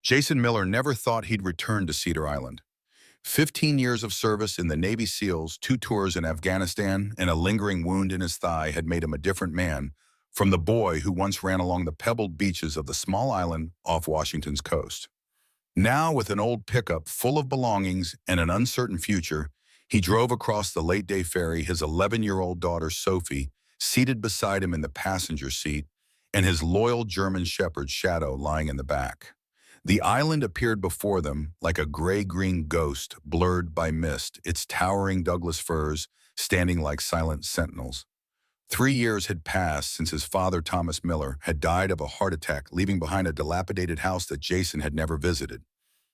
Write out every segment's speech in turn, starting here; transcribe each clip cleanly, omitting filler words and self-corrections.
Jason Miller never thought he'd return to Cedar Island. 15 years of service in the Navy SEALs, 2 tours in Afghanistan, and a lingering wound in his thigh had made him a different man from the boy who once ran along the pebbled beaches of the small island off Washington's coast. Now, with an old pickup full of belongings and an uncertain future, he drove across the late-day ferry, his 11-year-old daughter, Sophie, seated beside him in the passenger seat, and his loyal German shepherd, Shadow, lying in the back. The island appeared before them like a gray-green ghost blurred by mist, its towering Douglas firs standing like silent sentinels. 3 years had passed since his father, Thomas Miller, had died of a heart attack, leaving behind a dilapidated house that Jason had never visited.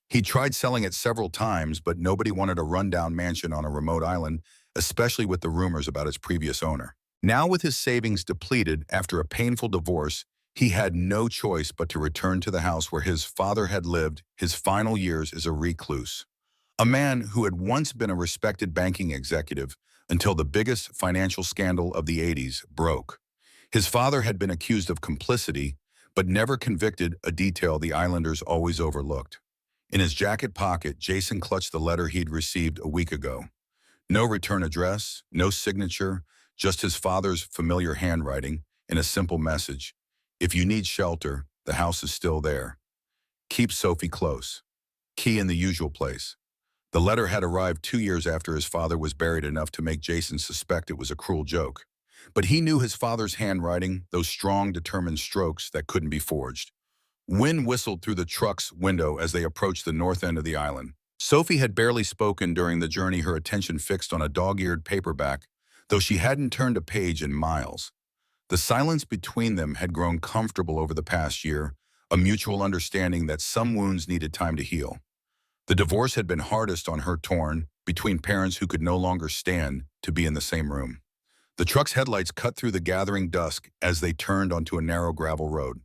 He tried selling it several times, but nobody wanted a rundown mansion on a remote island, especially with the rumors about its previous owner. Now, with his savings depleted after a painful divorce, he had no choice but to return to the house where his father had lived his final years as a recluse. A man who had once been a respected banking executive until the biggest financial scandal of the '80s broke. His father had been accused of complicity, but never convicted, a detail the Islanders always overlooked. In his jacket pocket, Jason clutched the letter he'd received a week ago. No return address, no signature, just his father's familiar handwriting and a simple message. If you need shelter, the house is still there. Keep Sophie close. Key in the usual place. The letter had arrived 2 years after his father was buried, enough to make Jason suspect it was a cruel joke. But he knew his father's handwriting, those strong, determined strokes that couldn't be forged. Wind whistled through the truck's window as they approached the north end of the island. Sophie had barely spoken during the journey, her attention fixed on a dog-eared paperback, though she hadn't turned a page in miles. The silence between them had grown comfortable over the past year, a mutual understanding that some wounds needed time to heal. The divorce had been hardest on her, torn between parents who could no longer stand to be in the same room. The truck's headlights cut through the gathering dusk as they turned onto a narrow gravel road.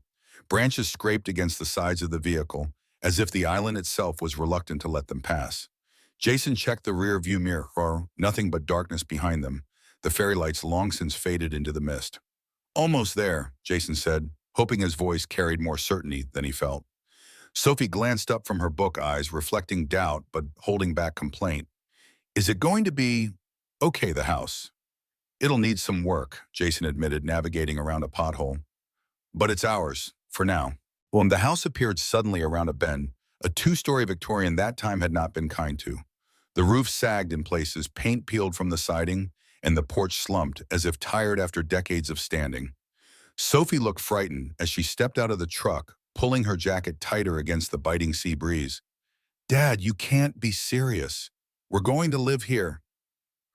Branches scraped against the sides of the vehicle, as if the island itself was reluctant to let them pass. Jason checked the rear view mirror, nothing but darkness behind them, the ferry lights long since faded into the mist. Almost there, Jason said, hoping his voice carried more certainty than he felt. Sophie glanced up from her book, eyes reflecting doubt but holding back complaint. Is it going to be okay, the house? It'll need some work, Jason admitted, navigating around a pothole. But it's ours, for now. When the house appeared suddenly around a bend, a 2-story Victorian that time had not been kind to. The roof sagged in places, paint peeled from the siding, and the porch slumped as if tired after decades of standing. Sophie looked frightened as she stepped out of the truck, pulling her jacket tighter against the biting sea breeze. Dad, you can't be serious. We're going to live here.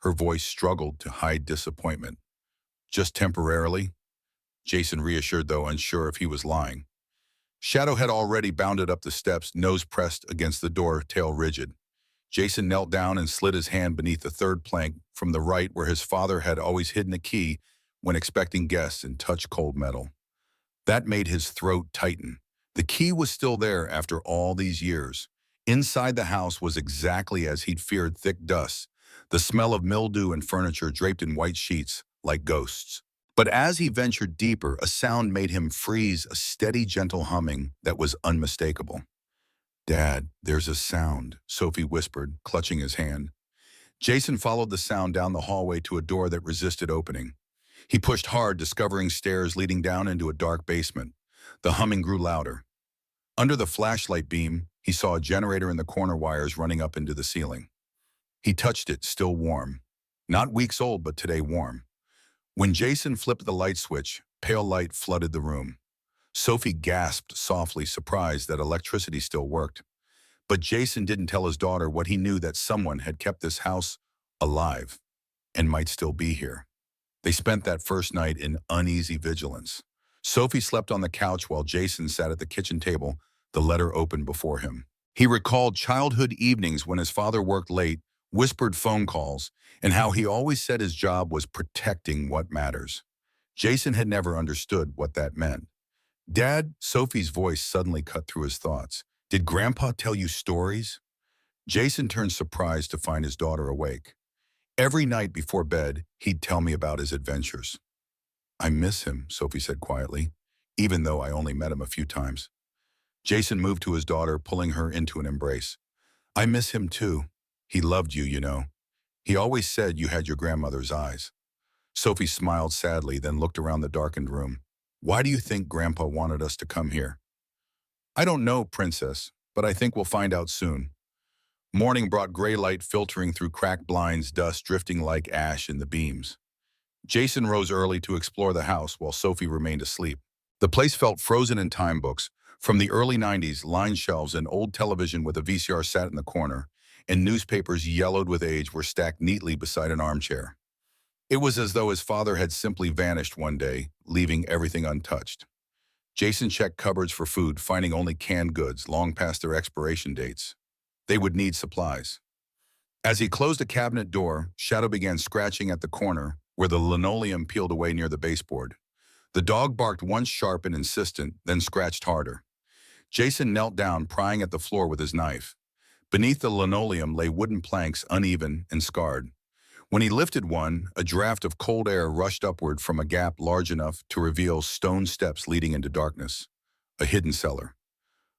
Her voice struggled to hide disappointment. Just temporarily? Jason reassured, though unsure if he was lying. Shadow had already bounded up the steps, nose pressed against the door, tail rigid. Jason knelt down and slid his hand beneath the third plank from the right, where his father had always hidden a key when expecting guests, and touched cold metal. That made his throat tighten. The key was still there after all these years. Inside the house was exactly as he'd feared, thick dust, the smell of mildew and furniture draped in white sheets like ghosts. But as he ventured deeper, a sound made him freeze, a steady, gentle humming that was unmistakable. Dad, there's a sound, Sophie whispered, clutching his hand. Jason followed the sound down the hallway to a door that resisted opening. He pushed hard, discovering stairs leading down into a dark basement. The humming grew louder. Under the flashlight beam, he saw a generator in the corner, wires running up into the ceiling. He touched it, still warm. Not weeks old, but today warm. When Jason flipped the light switch, pale light flooded the room. Sophie gasped softly, surprised that electricity still worked. But Jason didn't tell his daughter what he knew, that someone had kept this house alive and might still be here. They spent that first night in uneasy vigilance. Sophie slept on the couch while Jason sat at the kitchen table, the letter open before him. He recalled childhood evenings when his father worked late, whispered phone calls, and how he always said his job was protecting what matters. Jason had never understood what that meant. Dad, Sophie's voice suddenly cut through his thoughts. Did Grandpa tell you stories? Jason turned surprised to find his daughter awake. Every night before bed, he'd tell me about his adventures. I miss him, Sophie said quietly, even though I only met him a few times. Jason moved to his daughter, pulling her into an embrace. I miss him too. He loved you, you know. He always said you had your grandmother's eyes. Sophie smiled sadly, then looked around the darkened room. Why do you think Grandpa wanted us to come here? I don't know, Princess, but I think we'll find out soon. Morning brought gray light filtering through cracked blinds, dust drifting like ash in the beams. Jason rose early to explore the house while Sophie remained asleep. The place felt frozen in time. Books from the early 90s lined shelves, and old television with a VCR sat in the corner, and newspapers yellowed with age were stacked neatly beside an armchair. It was as though his father had simply vanished one day, leaving everything untouched. Jason checked cupboards for food, finding only canned goods long past their expiration dates. They would need supplies. As he closed a cabinet door, Shadow began scratching at the corner where the linoleum peeled away near the baseboard. The dog barked once sharp and insistent, then scratched harder. Jason knelt down, prying at the floor with his knife. Beneath the linoleum lay wooden planks, uneven and scarred. When he lifted one, a draft of cold air rushed upward from a gap large enough to reveal stone steps leading into darkness. A hidden cellar.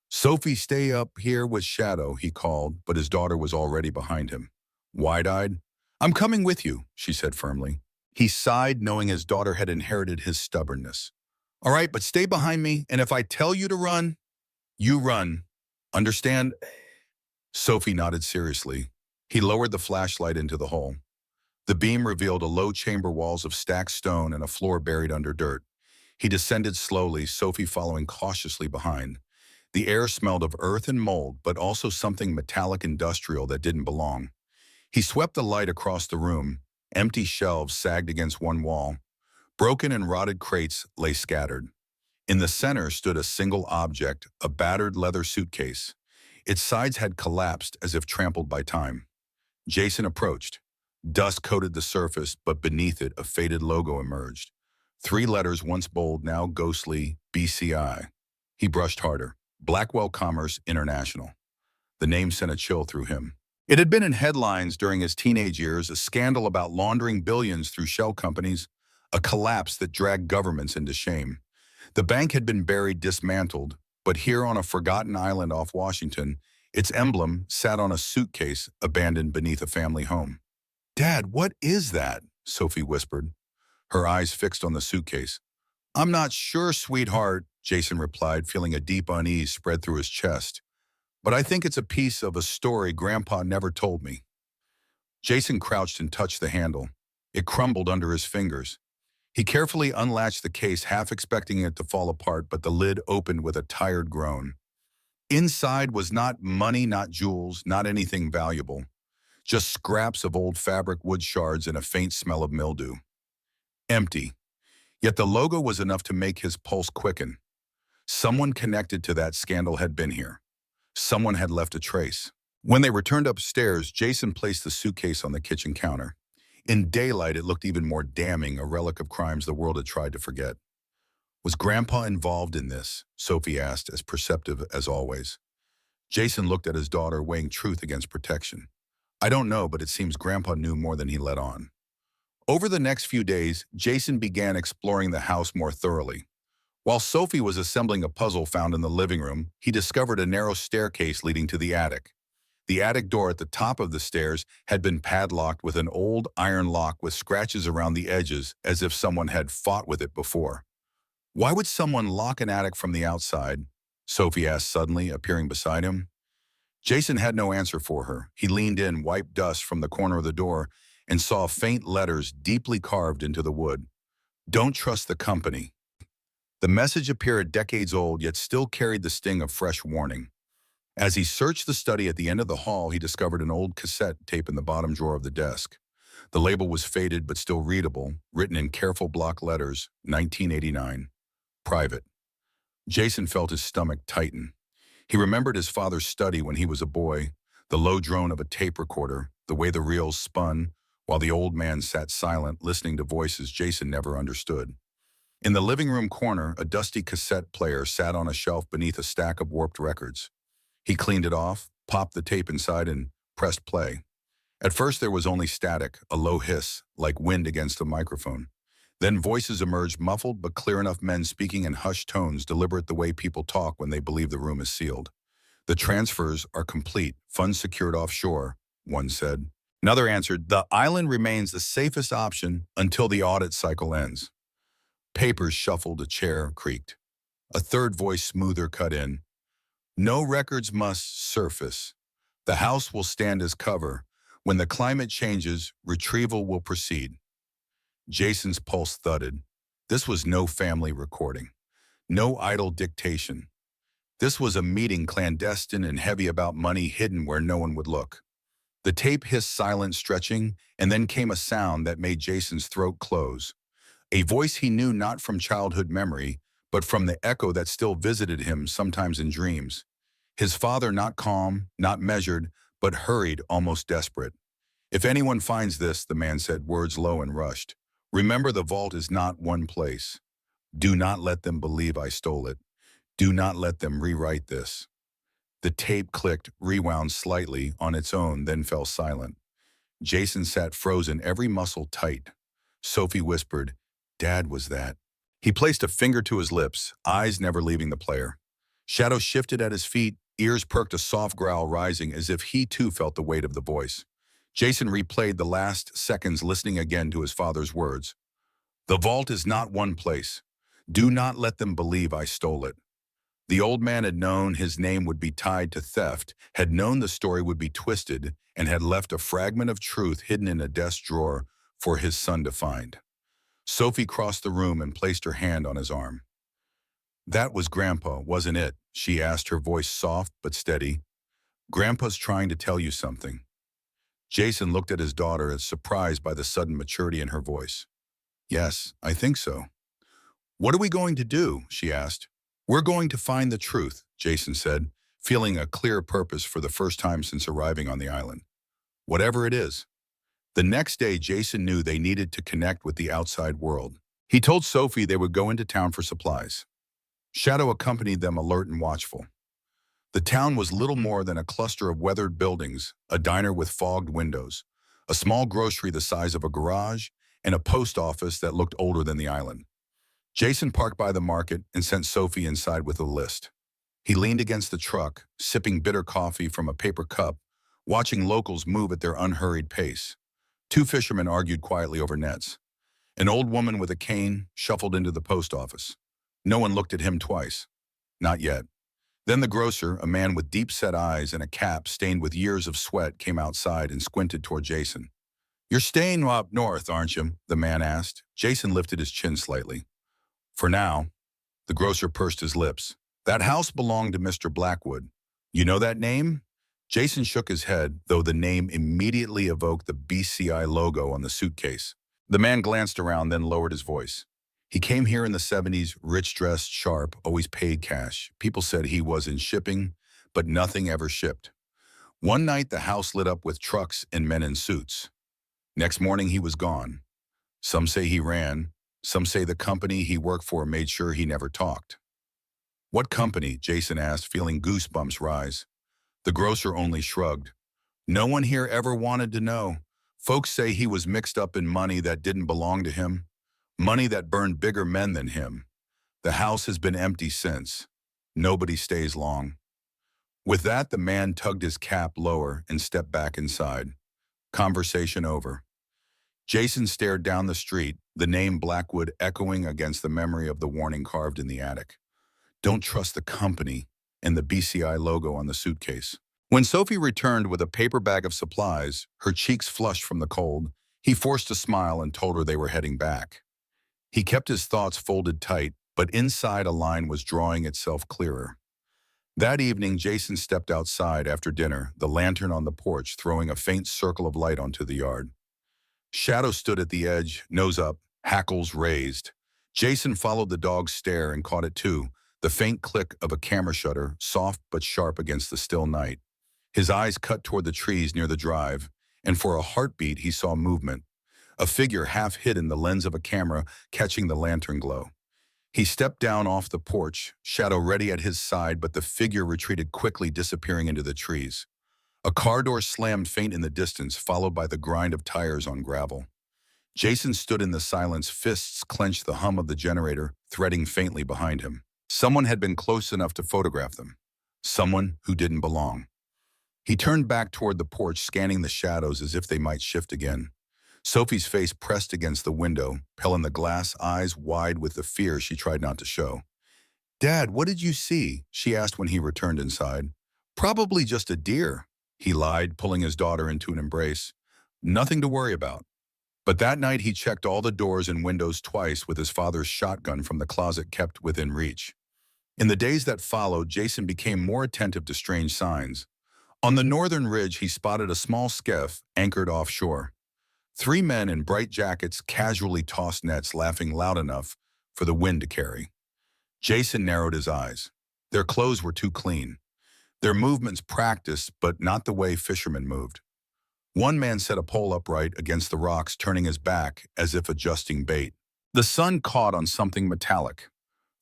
Sophie, stay up here with Shadow, he called, but his daughter was already behind him. Wide-eyed, I'm coming with you, she said firmly. He sighed, knowing his daughter had inherited his stubbornness. All right, but stay behind me, and if I tell you to run, you run. Understand? Sophie nodded seriously. He lowered the flashlight into the hole. The beam revealed a low chamber, walls of stacked stone and a floor buried under dirt. He descended slowly, Sophie following cautiously behind. The air smelled of earth and mold, but also something metallic, industrial that didn't belong. He swept the light across the room. Empty shelves sagged against one wall. Broken and rotted crates lay scattered. In the center stood a single object, a battered leather suitcase. Its sides had collapsed as if trampled by time. Jason approached. Dust coated the surface, but beneath it a faded logo emerged. 3 letters, once bold, now ghostly, BCI. He brushed harder. Blackwell Commerce International. The name sent a chill through him. It had been in headlines during his teenage years, a scandal about laundering billions through shell companies, a collapse that dragged governments into shame. The bank had been buried, dismantled, but here on a forgotten island off Washington, its emblem sat on a suitcase abandoned beneath a family home. Dad, what is that? Sophie whispered, her eyes fixed on the suitcase. I'm not sure, sweetheart, Jason replied, feeling a deep unease spread through his chest. But I think it's a piece of a story Grandpa never told me. Jason crouched and touched the handle. It crumbled under his fingers. He carefully unlatched the case, half expecting it to fall apart, but the lid opened with a tired groan. Inside was not money, not jewels, not anything valuable. Just scraps of old fabric, wood shards, and a faint smell of mildew. Empty. Yet the logo was enough to make his pulse quicken. Someone connected to that scandal had been here. Someone had left a trace. When they returned upstairs, Jason placed the suitcase on the kitchen counter. In daylight, it looked even more damning, a relic of crimes the world had tried to forget. Was Grandpa involved in this? Sophie asked, as perceptive as always. Jason looked at his daughter, weighing truth against protection. I don't know, but it seems Grandpa knew more than he let on. Over the next few days, Jason began exploring the house more thoroughly. While Sophie was assembling a puzzle found in the living room, he discovered a narrow staircase leading to the attic. The attic door at the top of the stairs had been padlocked with an old iron lock with scratches around the edges, as if someone had fought with it before. Why would someone lock an attic from the outside? Sophie asked suddenly, appearing beside him. Jason had no answer for her. He leaned in, wiped dust from the corner of the door, and saw faint letters deeply carved into the wood. Don't trust the company. The message appeared decades old, yet still carried the sting of fresh warning. As he searched the study at the end of the hall, he discovered an old cassette tape in the bottom drawer of the desk. The label was faded but still readable, written in careful block letters, 1989. Private. Jason felt his stomach tighten. He remembered his father's study when he was a boy, the low drone of a tape recorder, the way the reels spun, while the old man sat silent, listening to voices Jason never understood. In the living room corner, a dusty cassette player sat on a shelf beneath a stack of warped records. He cleaned it off, popped the tape inside, and pressed play. At first there was only static, a low hiss, like wind against a microphone. Then voices emerged, muffled but clear enough, men speaking in hushed tones, deliberate the way people talk when they believe the room is sealed. "The transfers are complete, funds secured offshore," one said. Another answered, "The island remains the safest option until the audit cycle ends." Papers shuffled, a chair creaked. A third voice, smoother, cut in. "No records must surface. The house will stand as cover. When the climate changes, retrieval will proceed." Jason's pulse thudded. This was no family recording, no idle dictation. This was a meeting, clandestine and heavy, about money hidden where no one would look. The tape hissed, silent, stretching, and then came a sound that made Jason's throat close. A voice he knew not from childhood memory, but from the echo that still visited him sometimes in dreams. His father, not calm, not measured, but hurried, almost desperate. "If anyone finds this," the man said, words low and rushed, "remember the vault is not one place. Do not let them believe I stole it. Do not let them rewrite this." The tape clicked, rewound slightly on its own, then fell silent. Jason sat frozen, every muscle tight. Sophie whispered, "Dad was that." He placed a finger to his lips, eyes never leaving the player. Shadow shifted at his feet, ears perked, a soft growl rising as if he too felt the weight of the voice. Jason replayed the last seconds, listening again to his father's words. "The vault is not one place. Do not let them believe I stole it." The old man had known his name would be tied to theft, had known the story would be twisted, and had left a fragment of truth hidden in a desk drawer for his son to find. Sophie crossed the room and placed her hand on his arm. "That was Grandpa, wasn't it?" she asked, her voice soft but steady. "Grandpa's trying to tell you something." Jason looked at his daughter, as surprised by the sudden maturity in her voice. "Yes, I think so." "What are we going to do?" she asked. "We're going to find the truth," Jason said, feeling a clear purpose for the first time since arriving on the island. "Whatever it is." The next day, Jason knew they needed to connect with the outside world. He told Sophie they would go into town for supplies. Shadow accompanied them, alert and watchful. The town was little more than a cluster of weathered buildings, a diner with fogged windows, a small grocery the size of a garage, and a post office that looked older than the island. Jason parked by the market and sent Sophie inside with a list. He leaned against the truck, sipping bitter coffee from a paper cup, watching locals move at their unhurried pace. Two fishermen argued quietly over nets. An old woman with a cane shuffled into the post office. No one looked at him twice. Not yet. Then the grocer, a man with deep-set eyes and a cap stained with years of sweat, came outside and squinted toward Jason. "You're staying up north, aren't you?" the man asked. Jason lifted his chin slightly. "For now." The grocer pursed his lips. "That house belonged to Mr. Blackwood. You know that name?" Jason shook his head, though the name immediately evoked the BCI logo on the suitcase. The man glanced around, then lowered his voice. "He came here in the 70s, rich-dressed, sharp, always paid cash. People said he was in shipping, but nothing ever shipped. One night, the house lit up with trucks and men in suits. Next morning, he was gone. Some say he ran. Some say the company he worked for made sure he never talked." "What company?" Jason asked, feeling goosebumps rise. The grocer only shrugged. "No one here ever wanted to know. Folks say he was mixed up in money that didn't belong to him. Money that burned bigger men than him. The house has been empty since. Nobody stays long." With that, the man tugged his cap lower and stepped back inside. Conversation over. Jason stared down the street, the name Blackwood echoing against the memory of the warning carved in the attic. "Don't trust the company," and the BCI logo on the suitcase. When Sophie returned with a paper bag of supplies, her cheeks flushed from the cold, he forced a smile and told her they were heading back. He kept his thoughts folded tight, but inside a line was drawing itself clearer. That evening, Jason stepped outside after dinner, the lantern on the porch throwing a faint circle of light onto the yard. Shadow stood at the edge, nose up, hackles raised. Jason followed the dog's stare and caught it too, the faint click of a camera shutter, soft but sharp against the still night. His eyes cut toward the trees near the drive, and for a heartbeat he saw movement. A figure half hid in the lens of a camera catching the lantern glow. He stepped down off the porch, Shadow ready at his side, but the figure retreated quickly, disappearing into the trees. A car door slammed faint in the distance, followed by the grind of tires on gravel. Jason stood in the silence, fists clenched, the hum of the generator threading faintly behind him. Someone had been close enough to photograph them. Someone who didn't belong. He turned back toward the porch, scanning the shadows as if they might shift again. Sophie's face pressed against the window, pale in the glass, eyes wide with the fear she tried not to show. "Dad, what did you see?" she asked when he returned inside. "Probably just a deer," he lied, pulling his daughter into an embrace. "Nothing to worry about." But that night he checked all the doors and windows twice with his father's shotgun from the closet kept within reach. In the days that followed, Jason became more attentive to strange signs. On the northern ridge, he spotted a small skiff anchored offshore. Three men in bright jackets casually tossed nets, laughing loud enough for the wind to carry. Jason narrowed his eyes. Their clothes were too clean. Their movements practiced, but not the way fishermen moved. One man set a pole upright against the rocks, turning his back as if adjusting bait. The sun caught on something metallic.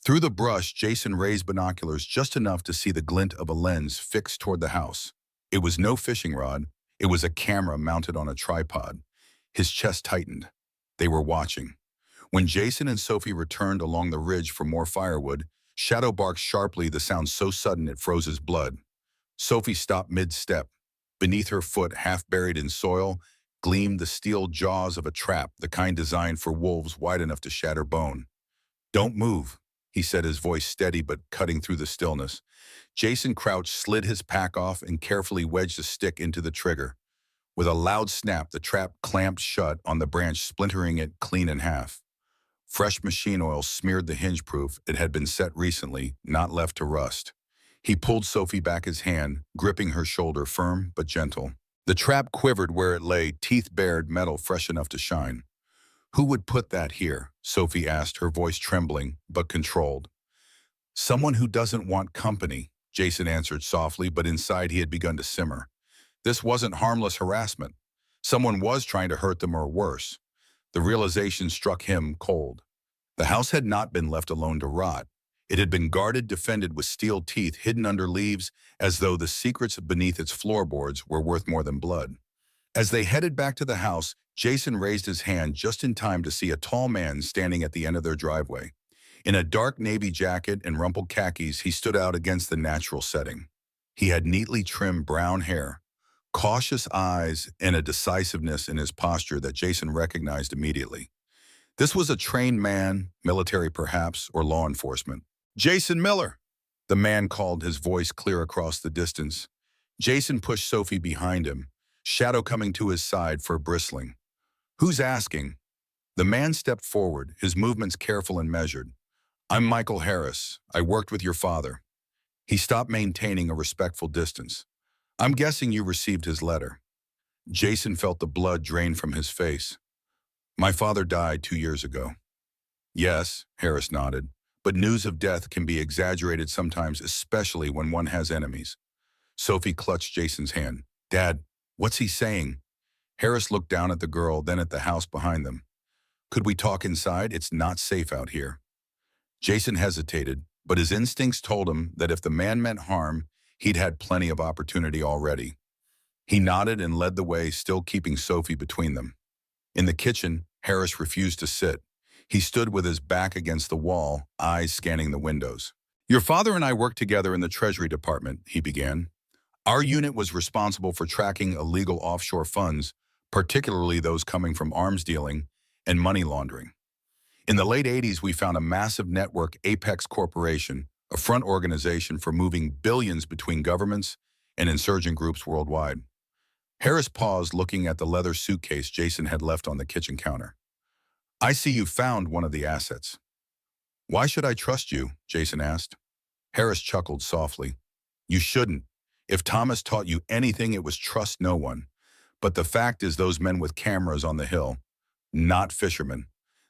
Through the brush, Jason raised binoculars just enough to see the glint of a lens fixed toward the house. It was no fishing rod. It was a camera mounted on a tripod. His chest tightened. They were watching. When Jason and Sophie returned along the ridge for more firewood, Shadow barked sharply, the sound so sudden it froze his blood. Sophie stopped mid-step. Beneath her foot, half buried in soil, gleamed the steel jaws of a trap, the kind designed for wolves, wide enough to shatter bone. "Don't move," he said, his voice steady but cutting through the stillness. Jason crouched, slid his pack off, and carefully wedged a stick into the trigger. With a loud snap, the trap clamped shut on the branch, splintering it clean in half. Fresh machine oil smeared the hinge proof. It had been set recently, not left to rust. He pulled Sophie back, his hand gripping her shoulder, firm but gentle. The trap quivered where it lay, teeth bared, metal fresh enough to shine. "Who would put that here?" Sophie asked, her voice trembling but controlled. "Someone who doesn't want company," Jason answered softly, but inside he had begun to simmer. This wasn't harmless harassment. Someone was trying to hurt them, or worse. The realization struck him cold. The house had not been left alone to rot. It had been guarded, defended with steel teeth hidden under leaves, as though the secrets beneath its floorboards were worth more than blood. As they headed back to the house, Jason raised his hand just in time to see a tall man standing at the end of their driveway. In a dark navy jacket and rumpled khakis, he stood out against the natural setting. He had neatly trimmed brown hair, cautious eyes, and a decisiveness in his posture that Jason recognized immediately. This was a trained man, military perhaps, or law enforcement. "Jason Miller," the man called, his voice clear across the distance. Jason pushed Sophie behind him, Shadow coming to his side for bristling. "Who's asking?" The man stepped forward, his movements careful and measured. "I'm Michael Harris. I worked with your father." He stopped, maintaining a respectful distance. "I'm guessing you received his letter." Jason felt the blood drain from his face. "My father died 2 years ago." "Yes," Harris nodded, "but news of death can be exaggerated sometimes, especially when one has enemies." Sophie clutched Jason's hand. "Dad, what's he saying?" Harris looked down at the girl, then at the house behind them. "Could we talk inside? It's not safe out here." Jason hesitated, but his instincts told him that if the man meant harm, he'd had plenty of opportunity already. He nodded and led the way, still keeping Sophie between them. In the kitchen, Harris refused to sit. He stood with his back against the wall, eyes scanning the windows. "Your father and I worked together in the Treasury Department," he began. "Our unit was responsible for tracking illegal offshore funds, particularly those coming from arms dealing and money laundering. In the late 80s, we found a massive network, Apex Corporation, a front organization for moving billions between governments and insurgent groups worldwide." Harris paused, looking at the leather suitcase Jason had left on the kitchen counter. "I see you found one of the assets." "Why should I trust you?" Jason asked. Harris chuckled softly. "You shouldn't. If Thomas taught you anything, it was trust no one. But the fact is, those men with cameras on the hill, not fishermen.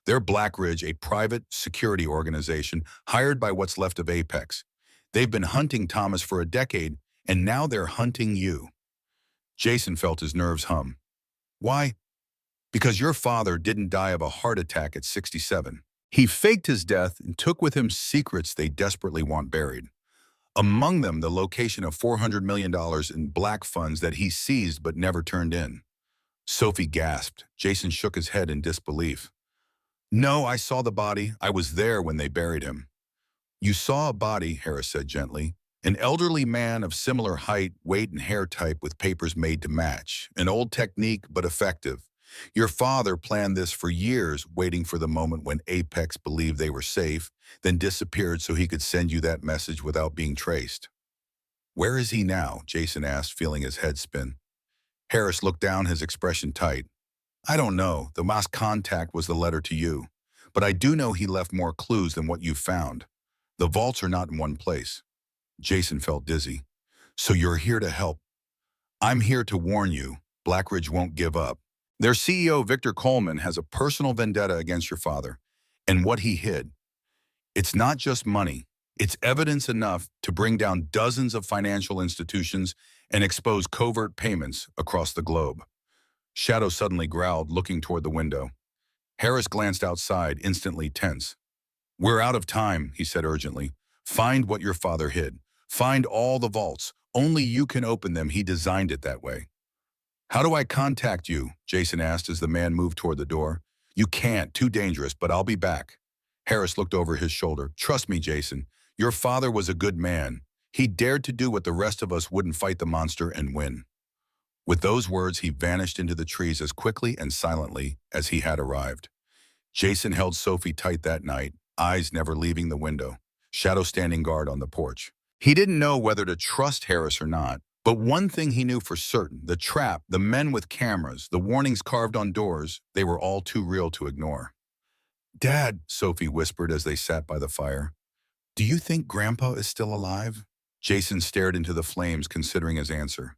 They're Black Ridge, a private security organization hired by what's left of Apex. They've been hunting Thomas for a decade, and now they're hunting you." Jason felt his nerves hum. "Why?" "Because your father didn't die of a heart attack at 67. He faked his death and took with him secrets they desperately want buried. Among them, the location of $400 million in black funds that he seized but never turned in. Sophie gasped. Jason shook his head in disbelief. No, I saw the body. I was there when they buried him. You saw a body, Harris said gently. An elderly man of similar height, weight, and hair type with papers made to match. An old technique, but effective. Your father planned this for years, waiting for the moment when Apex believed they were safe, then disappeared so he could send you that message without being traced. Where is he now? Jason asked, feeling his head spin. Harris looked down, his expression tight. I don't know. The last contact was the letter to you. But I do know he left more clues than what you found. The vaults are not in one place. Jason felt dizzy. So you're here to help. I'm here to warn you. Blackridge won't give up. Their CEO, Victor Coleman, has a personal vendetta against your father and what he hid. It's not just money. It's evidence enough to bring down dozens of financial institutions and expose covert payments across the globe. Shadow suddenly growled, looking toward the window. Harris glanced outside, instantly tense. We're out of time, he said urgently. Find what your father hid. Find all the vaults. Only you can open them. He designed it that way. How do I contact you? Jason asked as the man moved toward the door. You can't. Too dangerous, but I'll be back. Harris looked over his shoulder. Trust me, Jason. Your father was a good man. He dared to do what the rest of us wouldn't, fight the monster and win. With those words, he vanished into the trees as quickly and silently as he had arrived. Jason held Sophie tight that night, eyes never leaving the window, Shadow standing guard on the porch. He didn't know whether to trust Harris or not, but one thing he knew for certain, the trap, the men with cameras, the warnings carved on doors, they were all too real to ignore. Dad, Sophie whispered as they sat by the fire, do you think Grandpa is still alive? Jason stared into the flames, considering his answer.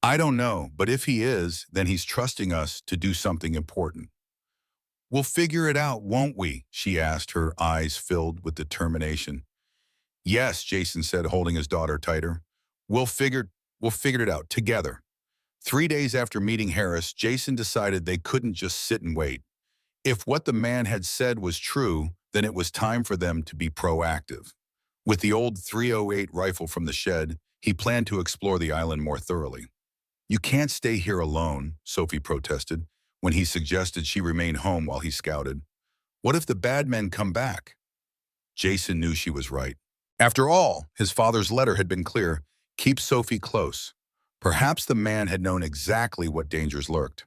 I don't know, but if he is, then he's trusting us to do something important. We'll figure it out, won't we? She asked, her eyes filled with determination. Yes, Jason said, holding his daughter tighter. We'll figure it out together. 3 days after meeting Harris, Jason decided they couldn't just sit and wait. If what the man had said was true, then it was time for them to be proactive. With the old .308 rifle from the shed, he planned to explore the island more thoroughly. You can't stay here alone, Sophie protested, when he suggested she remain home while he scouted. What if the bad men come back? Jason knew she was right. After all, his father's letter had been clear, keep Sophie close. Perhaps the man had known exactly what dangers lurked.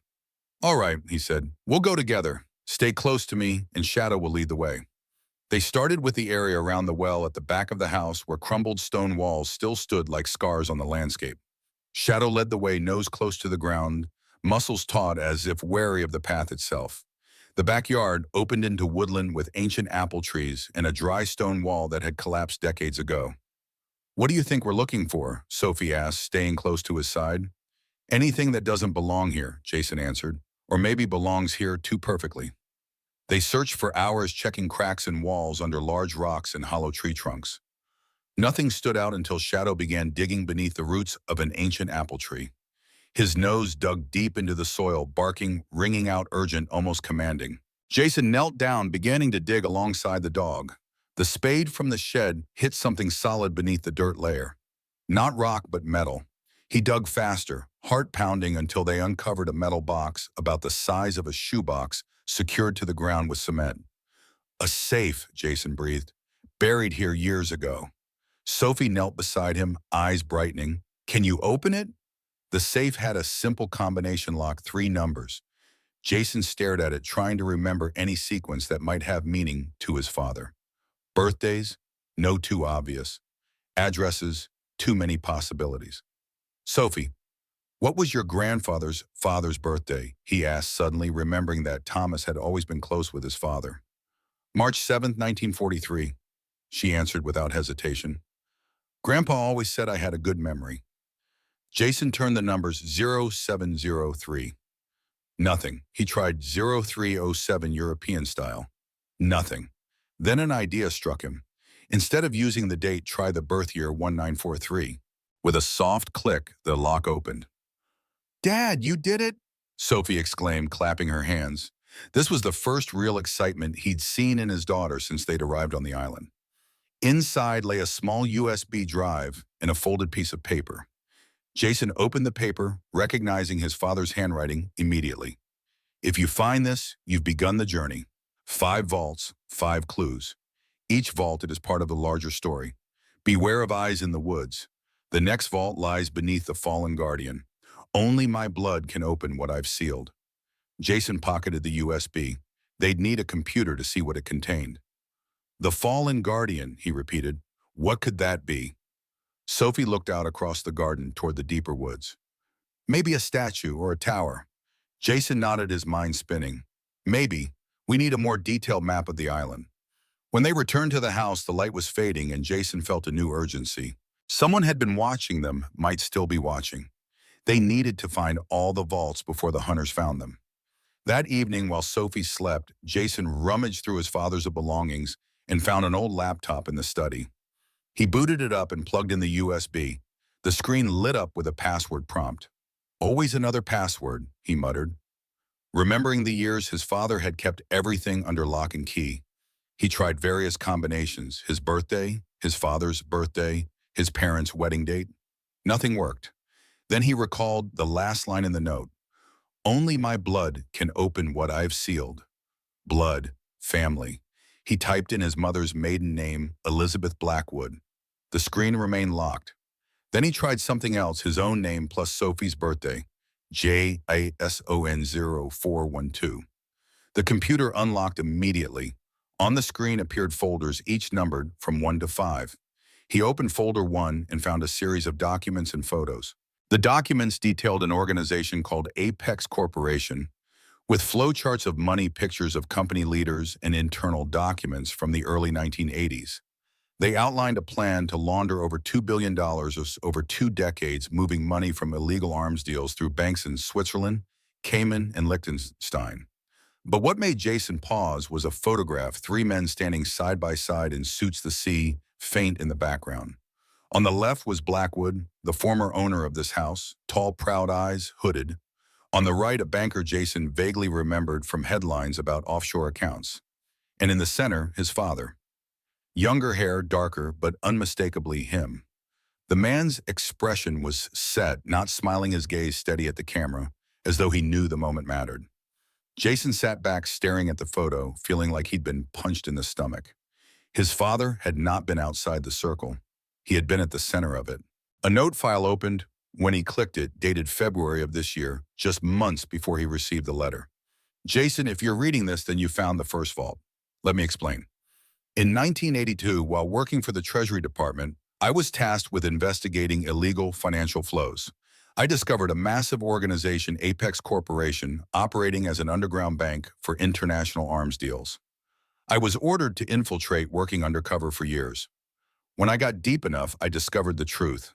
All right, he said, we'll go together. Stay close to me, and Shadow will lead the way. They started with the area around the well at the back of the house where crumbled stone walls still stood like scars on the landscape. Shadow led the way, nose close to the ground, muscles taut as if wary of the path itself. The backyard opened into woodland with ancient apple trees and a dry stone wall that had collapsed decades ago. What do you think we're looking for? Sophie asked, staying close to his side. Anything that doesn't belong here, Jason answered, or maybe belongs here too perfectly. They searched for hours, checking cracks in walls under large rocks and hollow tree trunks. Nothing stood out until Shadow began digging beneath the roots of an ancient apple tree. His nose dug deep into the soil, barking, ringing out urgent, almost commanding. Jason knelt down, beginning to dig alongside the dog. The spade from the shed hit something solid beneath the dirt layer. Not rock, but metal. He dug faster, heart pounding, until they uncovered a metal box about the size of a shoebox secured to the ground with cement. A safe, Jason breathed. Buried here years ago. Sophie knelt beside him, eyes brightening. Can you open it? The safe had a simple combination lock, 3 numbers. Jason stared at it, trying to remember any sequence that might have meaning to his father. Birthdays? No too obvious. Addresses? Too many possibilities. Sophie, what was your grandfather's father's birthday? He asked suddenly, remembering that Thomas had always been close with his father. March 7th, 1943, she answered without hesitation. Grandpa always said I had a good memory. Jason turned the numbers 0703. Nothing. He tried 0307 European style. Nothing. Then an idea struck him. Instead of using the date, try the birth year 1943. With a soft click, the lock opened. Dad, you did it! Sophie exclaimed, clapping her hands. This was the first real excitement he'd seen in his daughter since they'd arrived on the island. Inside lay a small USB drive and a folded piece of paper. Jason opened the paper, recognizing his father's handwriting immediately. If you find this, you've begun the journey. 5 vaults, 5 clues. Each vaulted is part of a larger story. Beware of eyes in the woods. The next vault lies beneath the fallen guardian. Only my blood can open what I've sealed. Jason pocketed the USB. They'd need a computer to see what it contained. The fallen guardian, he repeated. What could that be? Sophie looked out across the garden toward the deeper woods. Maybe a statue or a tower. Jason nodded, his mind spinning. Maybe. We need a more detailed map of the island. When they returned to the house, the light was fading and Jason felt a new urgency. Someone had been watching them, might still be watching. They needed to find all the vaults before the hunters found them. That evening, while Sophie slept, Jason rummaged through his father's belongings and found an old laptop in the study. He booted it up and plugged in the USB. The screen lit up with a password prompt. Always another password, he muttered. Remembering the years his father had kept everything under lock and key. He tried various combinations, his birthday, his father's birthday, his parents' wedding date. Nothing worked. Then he recalled the last line in the note. Only my blood can open what I've sealed. Blood, family. He typed in his mother's maiden name, Elizabeth Blackwood. The screen remained locked. Then he tried something else, his own name plus Sophie's birthday, JASON0412. The computer unlocked immediately. On the screen appeared folders, each numbered from 1 to 5. He opened folder 1 and found a series of documents and photos. The documents detailed an organization called Apex Corporation, with flowcharts of money, pictures of company leaders, and internal documents from the early 1980s. They outlined a plan to launder over $2 billion over 2 decades, moving money from illegal arms deals through banks in Switzerland, Cayman, and Liechtenstein. But what made Jason pause was a photograph, 3 men standing side by side in suits, the sea faint in the background. On the left was Blackwood, the former owner of this house, tall, proud eyes, hooded. On the right, a banker Jason vaguely remembered from headlines about offshore accounts. And in the center, his father. Younger hair, darker, but unmistakably him. The man's expression was set, not smiling, his gaze steady at the camera, as though he knew the moment mattered. Jason sat back, staring at the photo, feeling like he'd been punched in the stomach. His father had not been outside the circle. He had been at the center of it. A note file opened. When he clicked it, dated February of this year, just months before he received the letter. Jason, if you're reading this, then you found the first vault. Let me explain. In 1982, while working for the Treasury Department, I was tasked with investigating illegal financial flows. I discovered a massive organization, Apex Corporation, operating as an underground bank for international arms deals. I was ordered to infiltrate, working undercover for years. When I got deep enough, I discovered the truth.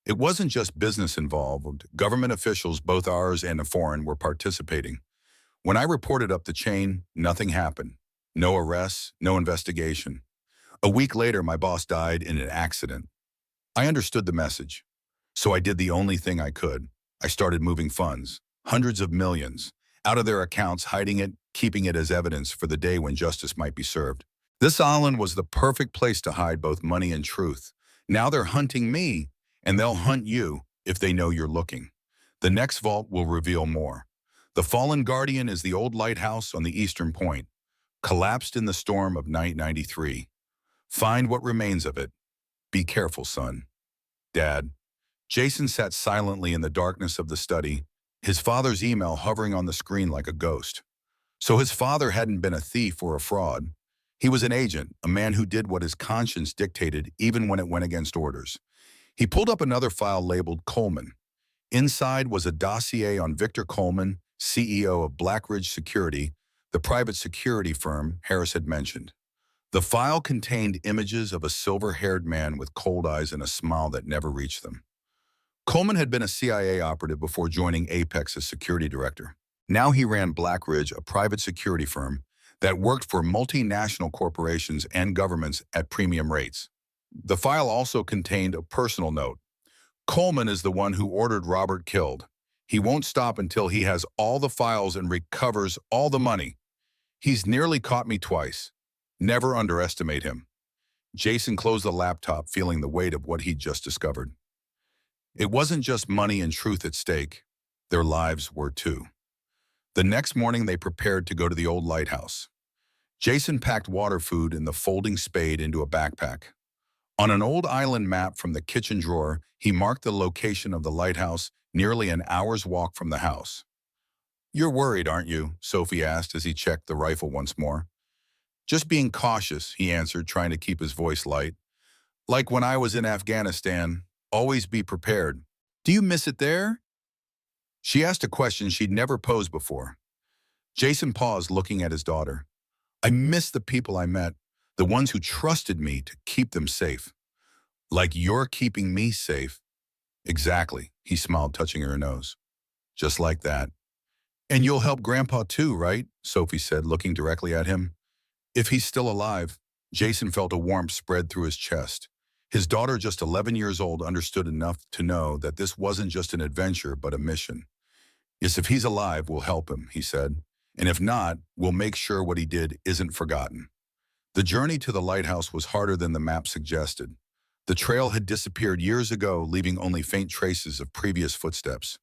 It wasn't just business involved. Government officials, both ours and foreign, were participating. When I reported up the chain, nothing happened. No arrests, no investigation. A week later, my boss died in an accident. I understood the message. So I did the only thing I could. I started moving funds, hundreds of millions, out of their accounts, hiding it, keeping it as evidence for the day when justice might be served. This island was the perfect place to hide both money and truth. Now they're hunting me, and they'll hunt you if they know you're looking. The next vault will reveal more. The fallen guardian is the old lighthouse on the eastern point, collapsed in the storm of 1993. Find what remains of it. Be careful, son. Dad. Jason sat silently in the darkness of the study, his father's email hovering on the screen like a ghost. So his father hadn't been a thief or a fraud. He was an agent, a man who did what his conscience dictated even when it went against orders. He pulled up another file labeled Coleman. Inside was a dossier on Victor Coleman, CEO of Blackridge Security, the private security firm Harris had mentioned. The file contained images of a silver-haired man with cold eyes and a smile that never reached them. Coleman had been a CIA operative before joining Apex as security director. Now he ran Blackridge, a private security firm that worked for multinational corporations and governments at premium rates. The file also contained a personal note. Coleman is the one who ordered Robert killed. He won't stop until he has all the files and recovers all the money. He's nearly caught me twice. Never underestimate him. Jason closed the laptop, feeling the weight of what he'd just discovered. It wasn't just money and truth at stake. Their lives were too. The next morning, they prepared to go to the old lighthouse. Jason packed water food and the folding spade into a backpack. On an old island map from the kitchen drawer, he marked the location of the lighthouse, nearly an hour's walk from the house. "You're worried, aren't you?" Sophie asked as he checked the rifle once more. "Just being cautious," he answered, trying to keep his voice light. "Like when I was in Afghanistan, always be prepared." "Do you miss it there?" She asked a question she'd never posed before. Jason paused, looking at his daughter. "I miss the people I met, the ones who trusted me to keep them safe. Like you're keeping me safe." "Exactly," he smiled, touching her nose. "Just like that." "And you'll help Grandpa too, right?" Sophie said, looking directly at him. "If he's still alive." Jason felt a warmth spread through his chest. His daughter, just 11 years old, understood enough to know that this wasn't just an adventure, but a mission. "Yes, if he's alive, we'll help him," he said. "And if not, we'll make sure what he did isn't forgotten." The journey to the lighthouse was harder than the map suggested. The trail had disappeared years ago, leaving only faint traces of previous footsteps.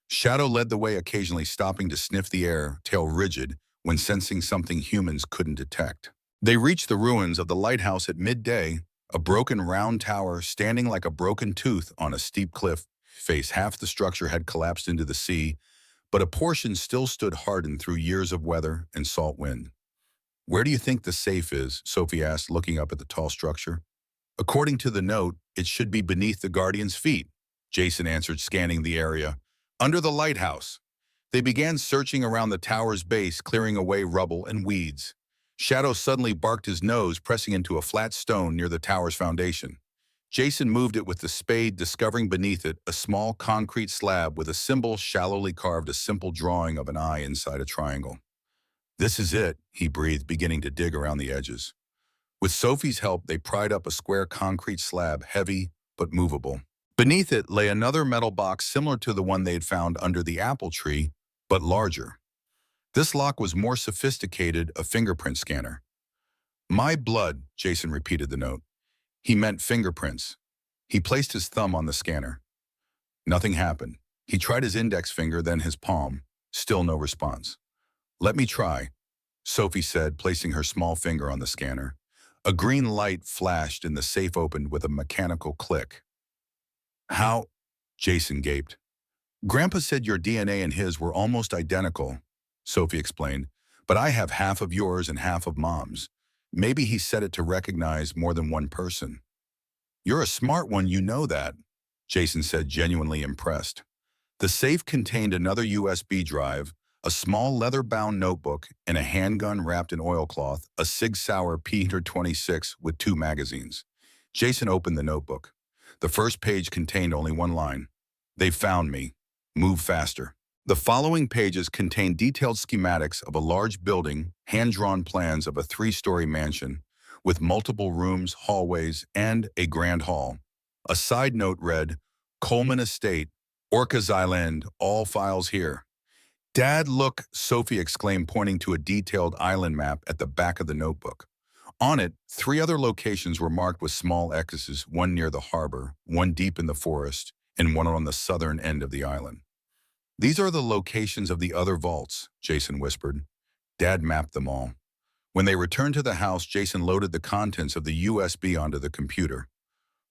Shadow led the way, occasionally stopping to sniff the air, tail rigid, when sensing something humans couldn't detect. They reached the ruins of the lighthouse at midday, a broken round tower standing like a broken tooth on a steep cliff face. Half the structure had collapsed into the sea, but a portion still stood hardened through years of weather and salt wind. "Where do you think the safe is?" Sophie asked, looking up at the tall structure. "According to the note, it should be beneath the Guardian's feet," Jason answered, scanning the area. "Under the lighthouse." They began searching around the tower's base, clearing away rubble and weeds. Shadow suddenly barked his nose, pressing into a flat stone near the tower's foundation. Jason moved it with the spade, discovering beneath it a small concrete slab with a symbol shallowly carved, a simple drawing of an eye inside a triangle. "This is it," he breathed, beginning to dig around the edges. With Sophie's help, they pried up a square concrete slab, heavy but movable. Beneath it lay another metal box similar to the one they had found under the apple tree, but larger. This lock was more sophisticated, a fingerprint scanner. "My blood," Jason repeated the note. He meant fingerprints. He placed his thumb on the scanner. Nothing happened. He tried his index finger, then his palm. Still no response. "Let me try," Sophie said, placing her small finger on the scanner. A green light flashed and the safe opened with a mechanical click. "How?" Jason gaped. "Grandpa said your DNA and his were almost identical," Sophie explained, "but I have half of yours and half of Mom's. Maybe he set it to recognize more than one person." "You're a smart one, you know that," Jason said, genuinely impressed. The safe contained another USB drive, a small leather-bound notebook, and a handgun wrapped in oilcloth, a Sig Sauer P126 with 2 magazines. Jason opened the notebook. The first page contained only one line. "They found me. Move faster." The following pages contained detailed schematics of a large building, hand-drawn plans of a 3-story mansion, with multiple rooms, hallways, and a grand hall. A side note read, "Coleman Estate, Orcas Island, all files here." "Dad, look," Sophie exclaimed, pointing to a detailed island map at the back of the notebook. On it, 3 other locations were marked with small X's, one near the harbor, one deep in the forest, and one on the southern end of the island. "These are the locations of the other vaults," Jason whispered. Dad mapped them all. When they returned to the house, Jason loaded the contents of the USB onto the computer.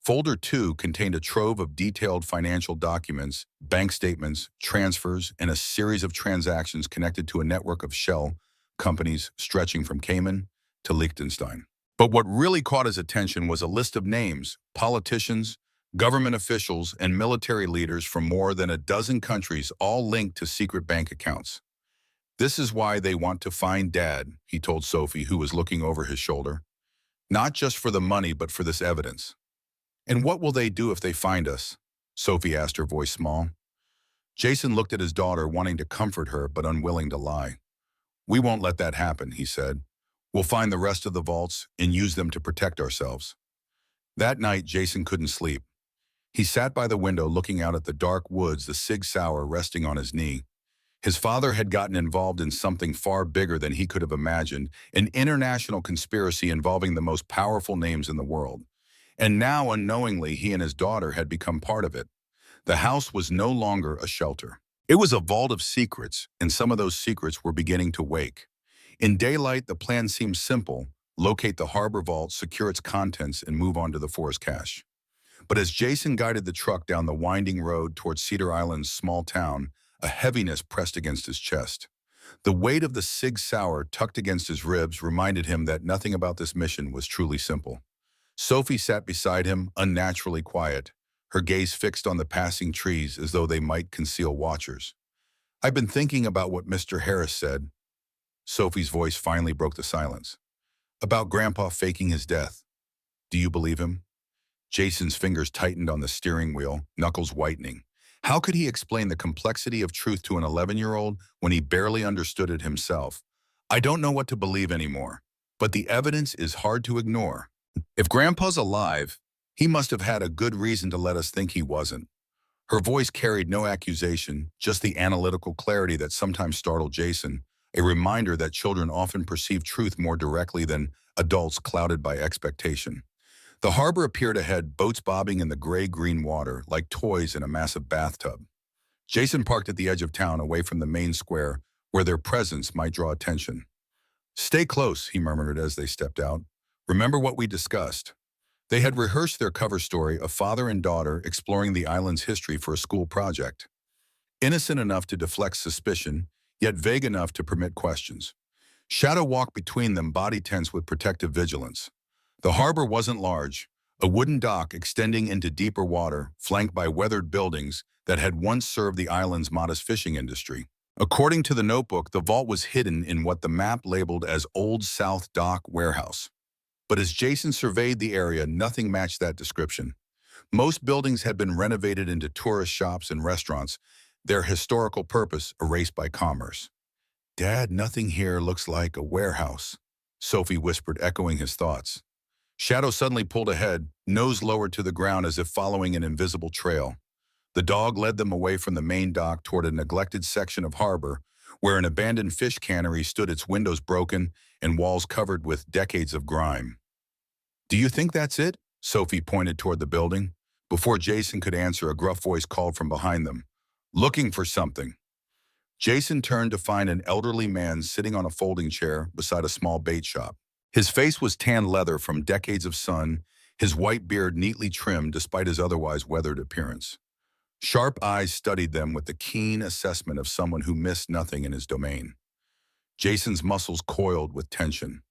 Folder 2 contained a trove of detailed financial documents, bank statements, transfers, and a series of transactions connected to a network of shell companies stretching from Cayman to Liechtenstein. But what really caught his attention was a list of names, politicians, government officials, and military leaders from more than a dozen countries, all linked to secret bank accounts. "This is why they want to find Dad," he told Sophie, who was looking over his shoulder. "Not just for the money, but for this evidence." "And what will they do if they find us?" Sophie asked, her voice small. Jason looked at his daughter, wanting to comfort her, but unwilling to lie. "We won't let that happen," he said. "We'll find the rest of the vaults and use them to protect ourselves." That night, Jason couldn't sleep. He sat by the window looking out at the dark woods, the Sig Sauer resting on his knee. His father had gotten involved in something far bigger than he could have imagined, an international conspiracy involving the most powerful names in the world. And now, unknowingly, he and his daughter had become part of it. The house was no longer a shelter. It was a vault of secrets, and some of those secrets were beginning to wake. In daylight, the plan seemed simple: locate the harbor vault, secure its contents, and move on to the forest cache. But as Jason guided the truck down the winding road towards Cedar Island's small town, a heaviness pressed against his chest. The weight of the Sig Sauer tucked against his ribs reminded him that nothing about this mission was truly simple. Sophie sat beside him, unnaturally quiet, her gaze fixed on the passing trees as though they might conceal watchers. "I've been thinking about what Mr. Harris said." Sophie's voice finally broke the silence. "About Grandpa faking his death. Do you believe him?" Jason's fingers tightened on the steering wheel, knuckles whitening. How could he explain the complexity of truth to an 11-year-old when he barely understood it himself? "I don't know what to believe anymore, but the evidence is hard to ignore. If Grandpa's alive, he must have had a good reason to let us think he wasn't." Her voice carried no accusation, just the analytical clarity that sometimes startled Jason, a reminder that children often perceive truth more directly than adults clouded by expectation. The harbor appeared ahead, boats bobbing in the gray-green water like toys in a massive bathtub. Jason parked at the edge of town, away from the main square, where their presence might draw attention. "Stay close," he murmured as they stepped out. "Remember what we discussed." They had rehearsed their cover story, a father and daughter exploring the island's history for a school project. Innocent enough to deflect suspicion, yet vague enough to permit questions. Shadow walked between them, body tense with protective vigilance. The harbor wasn't large, a wooden dock extending into deeper water, flanked by weathered buildings that had once served the island's modest fishing industry. According to the notebook, the vault was hidden in what the map labeled as Old South Dock Warehouse. But as Jason surveyed the area, nothing matched that description. Most buildings had been renovated into tourist shops and restaurants, their historical purpose erased by commerce. "Dad, nothing here looks like a warehouse," Sophie whispered, echoing his thoughts. Shadow suddenly pulled ahead, nose lowered to the ground as if following an invisible trail. The dog led them away from the main dock toward a neglected section of harbor, where an abandoned fish cannery stood, its windows broken and walls covered with decades of grime. "Do you think that's it?" Sophie pointed toward the building. Before Jason could answer, a gruff voice called from behind them, "Looking for something." Jason turned to find an elderly man sitting on a folding chair beside a small bait shop. His face was tan leather from decades of sun, his white beard neatly trimmed despite his otherwise weathered appearance. Sharp eyes studied them with the keen assessment of someone who missed nothing in his domain. Jason's muscles coiled with tension.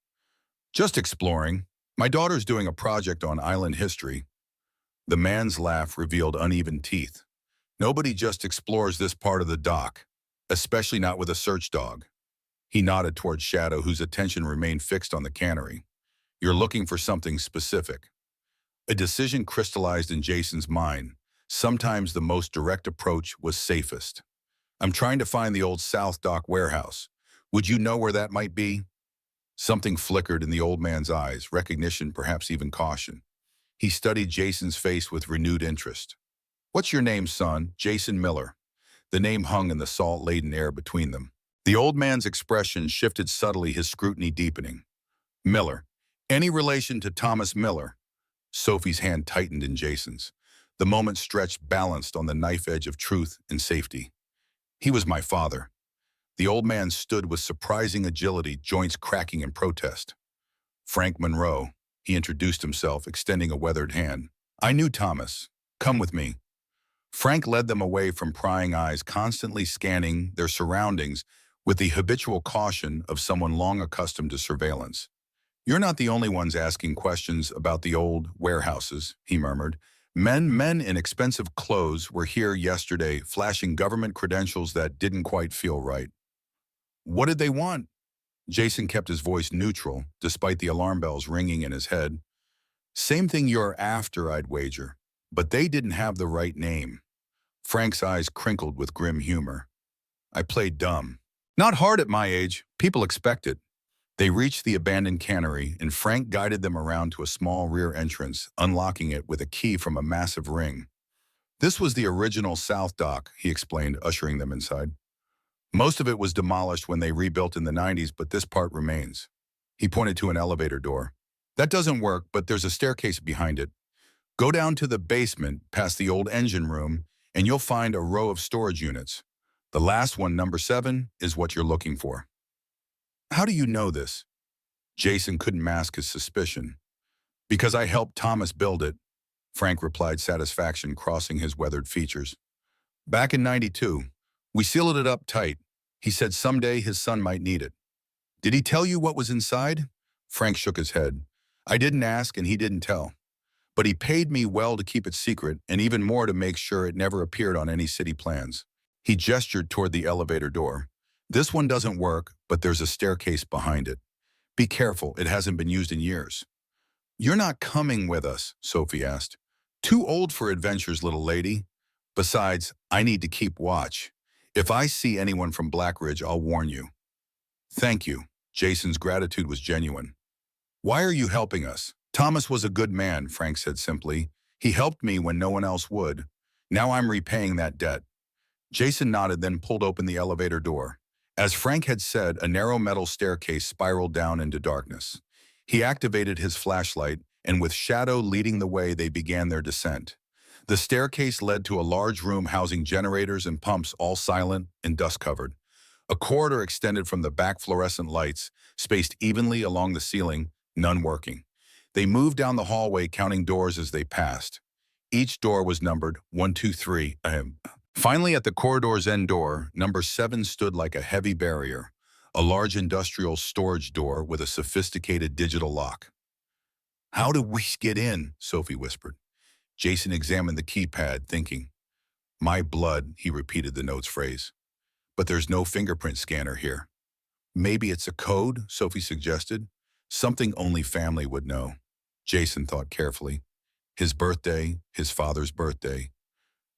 "Just exploring. My daughter's doing a project on island history." The man's laugh revealed uneven teeth. "Nobody just explores this part of the dock, especially not with a search dog." He nodded toward Shadow, whose attention remained fixed on the cannery. "You're looking for something specific." A decision crystallized in Jason's mind. Sometimes the most direct approach was safest. "I'm trying to find the Old South Dock Warehouse. Would you know where that might be?" Something flickered in the old man's eyes, recognition, perhaps even caution. He studied Jason's face with renewed interest. "What's your name, son?" "Jason Miller." The name hung in the salt-laden air between them. The old man's expression shifted subtly, his scrutiny deepening. "Miller. Any relation to Thomas Miller?" Sophie's hand tightened in Jason's. The moment stretched, balanced on the knife edge of truth and safety. "He was my father." The old man stood with surprising agility, joints cracking in protest. "Frank Monroe," he introduced himself, extending a weathered hand. "I knew Thomas. Come with me." Frank led them away from prying eyes, constantly scanning their surroundings with the habitual caution of someone long accustomed to surveillance. "You're not the only ones asking questions about the old warehouses," he murmured. Men in expensive clothes were here yesterday, flashing government credentials that didn't quite feel right." "What did they want?" Jason kept his voice neutral, despite the alarm bells ringing in his head. "Same thing you're after, I'd wager. But they didn't have the right name." Frank's eyes crinkled with grim humor. "I played dumb. Not hard at my age. People expect it." They reached the abandoned cannery, and Frank guided them around to a small rear entrance, unlocking it with a key from a massive ring. "This was the original South Dock," he explained, ushering them inside. "Most of it was demolished when they rebuilt in the 90s, but this part remains." He pointed to an elevator door. "That doesn't work, but there's a staircase behind it. Go down to the basement, past the old engine room, and you'll find a row of storage units. The last one, number 7, is what you're looking for. How do you know this? Jason couldn't mask his suspicion. Because I helped Thomas build it, Frank replied, satisfaction crossing his weathered features. Back in '92, we sealed it up tight. He said someday his son might need it. Did he tell you what was inside? Frank shook his head. I didn't ask and he didn't tell. But he paid me well to keep it secret and even more to make sure it never appeared on any city plans. He gestured toward the elevator door. This one doesn't work, but there's a staircase behind it. Be careful, it hasn't been used in years. You're not coming with us, Sophie asked. Too old for adventures, little lady. Besides, I need to keep watch. If I see anyone from Blackridge, I'll warn you. Thank you. Jason's gratitude was genuine. Why are you helping us? Thomas was a good man, Frank said simply. He helped me when no one else would. Now I'm repaying that debt. Jason nodded, then pulled open the elevator door. As Frank had said, a narrow metal staircase spiraled down into darkness. He activated his flashlight, and with Shadow leading the way, they began their descent. The staircase led to a large room housing generators and pumps, all silent and dust-covered. A corridor extended from the back, fluorescent lights, spaced evenly along the ceiling, none working. They moved down the hallway, counting doors as they passed. Each door was numbered 1, 2, 3. Finally, at the corridor's end door, number 7 stood like a heavy barrier, a large industrial storage door with a sophisticated digital lock. How do we get in? Sophie whispered. Jason examined the keypad, thinking. My blood, he repeated the note's phrase. But there's no fingerprint scanner here. Maybe it's a code, Sophie suggested. Something only family would know. Jason thought carefully. His birthday, his father's birthday.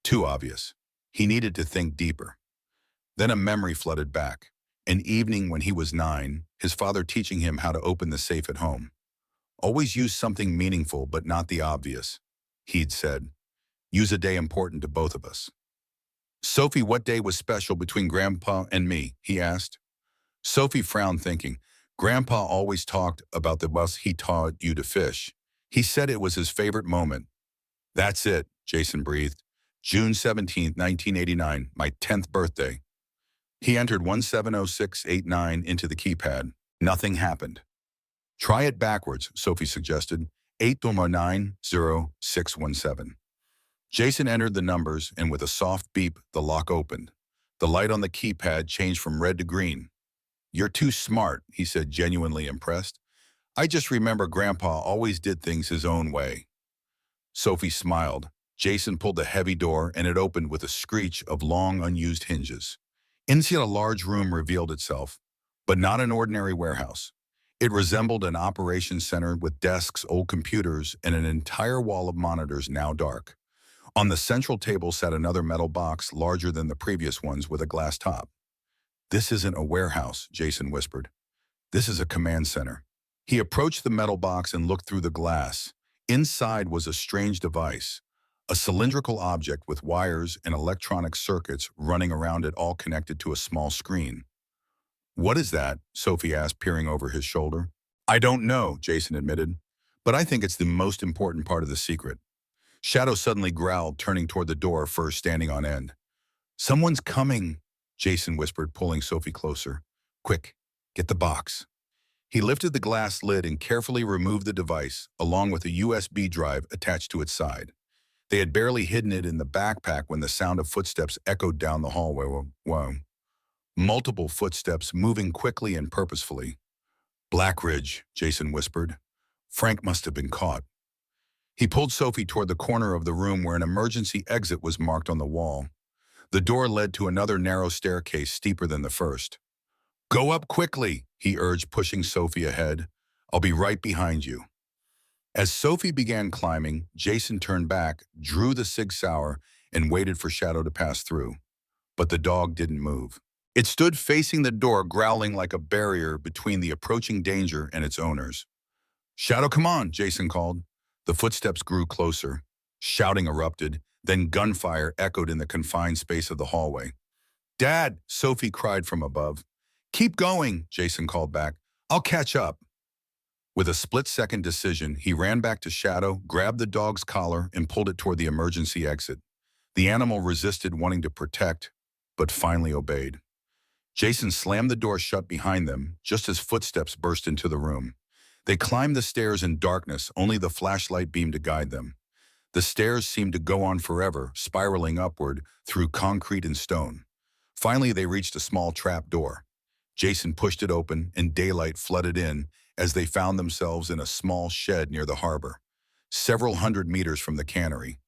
Too obvious. He needed to think deeper. Then a memory flooded back. An evening when he was 9, his father teaching him how to open the safe at home. Always use something meaningful but not the obvious, he'd said. Use a day important to both of us. Sophie, what day was special between Grandpa and me? He asked. Sophie frowned, thinking. Grandpa always talked about the bus he taught you to fish. He said it was his favorite moment. That's it, Jason breathed. June 17, 1989, my 10th birthday. He entered 170689 into the keypad. Nothing happened. Try it backwards, Sophie suggested. 8-9-0-617. Jason entered the numbers, and with a soft beep, the lock opened. The light on the keypad changed from red to green. You're too smart, he said, genuinely impressed. I just remember Grandpa always did things his own way. Sophie smiled. Jason pulled the heavy door, and it opened with a screech of long, unused hinges. Inside, a large room revealed itself, but not an ordinary warehouse. It resembled an operations center with desks, old computers, and an entire wall of monitors now dark. On the central table sat another metal box larger than the previous ones with a glass top. This isn't a warehouse, Jason whispered. This is a command center. He approached the metal box and looked through the glass. Inside was a strange device, a cylindrical object with wires and electronic circuits running around it, all connected to a small screen. What is that? Sophie asked, peering over his shoulder. I don't know, Jason admitted, but I think it's the most important part of the secret. Shadow suddenly growled, turning toward the door, fur standing on end. Someone's coming, Jason whispered, pulling Sophie closer. Quick, get the box. He lifted the glass lid and carefully removed the device, along with a USB drive attached to its side. They had barely hidden it in the backpack when the sound of footsteps echoed down the hallway. Whoa. Multiple footsteps moving quickly and purposefully. Blackridge, Jason whispered. Frank must have been caught. He pulled Sophie toward the corner of the room where an emergency exit was marked on the wall. The door led to another narrow staircase steeper than the first. Go up quickly, he urged, pushing Sophie ahead. I'll be right behind you. As Sophie began climbing, Jason turned back, drew the Sig Sauer, and waited for Shadow to pass through. But the dog didn't move. It stood facing the door, growling like a barrier between the approaching danger and its owners. Shadow, come on, Jason called. The footsteps grew closer. Shouting erupted, then gunfire echoed in the confined space of the hallway. Dad, Sophie cried from above. Keep going, Jason called back. I'll catch up. With a split-second decision, he ran back to Shadow, grabbed the dog's collar, and pulled it toward the emergency exit. The animal resisted, wanting to protect, but finally obeyed. Jason slammed the door shut behind them just as footsteps burst into the room. They climbed the stairs in darkness, only the flashlight beam to guide them. The stairs seemed to go on forever, spiraling upward through concrete and stone. Finally, they reached a small trap door. Jason pushed it open, and daylight flooded in as they found themselves in a small shed near the harbor, several hundred meters from the cannery.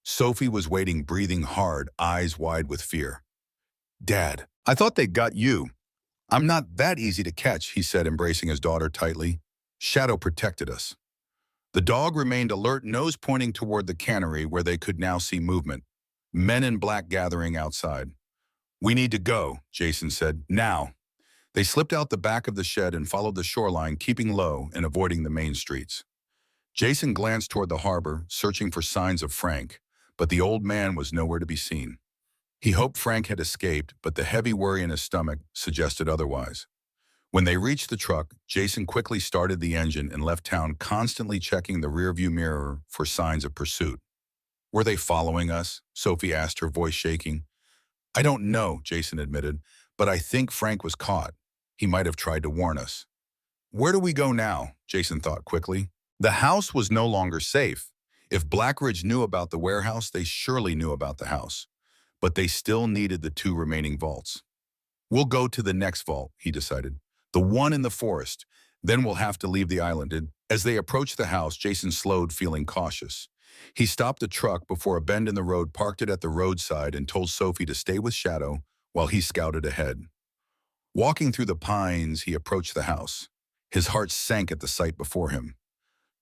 Sophie was waiting, breathing hard, eyes wide with fear. "Dad, I thought they got you." "I'm not that easy to catch," he said, embracing his daughter tightly. "Shadow protected us." The dog remained alert, nose pointing toward the cannery where they could now see movement. Men in black gathering outside. "We need to go," Jason said. "Now." They slipped out the back of the shed and followed the shoreline, keeping low and avoiding the main streets. Jason glanced toward the harbor, searching for signs of Frank, but the old man was nowhere to be seen. He hoped Frank had escaped, but the heavy worry in his stomach suggested otherwise. When they reached the truck, Jason quickly started the engine and left town, constantly checking the rearview mirror for signs of pursuit. "Were they following us?" Sophie asked, her voice shaking. "I don't know," Jason admitted, "but I think Frank was caught. He might have tried to warn us." "Where do we go now?" Jason thought quickly. The house was no longer safe. If Blackridge knew about the warehouse, they surely knew about the house. But they still needed the two remaining vaults. "We'll go to the next vault," he decided. "The one in the forest. Then we'll have to leave the island." And as they approached the house, Jason slowed, feeling cautious. He stopped the truck before a bend in the road, parked it at the roadside, and told Sophie to stay with Shadow while he scouted ahead. Walking through the pines, he approached the house. His heart sank at the sight before him.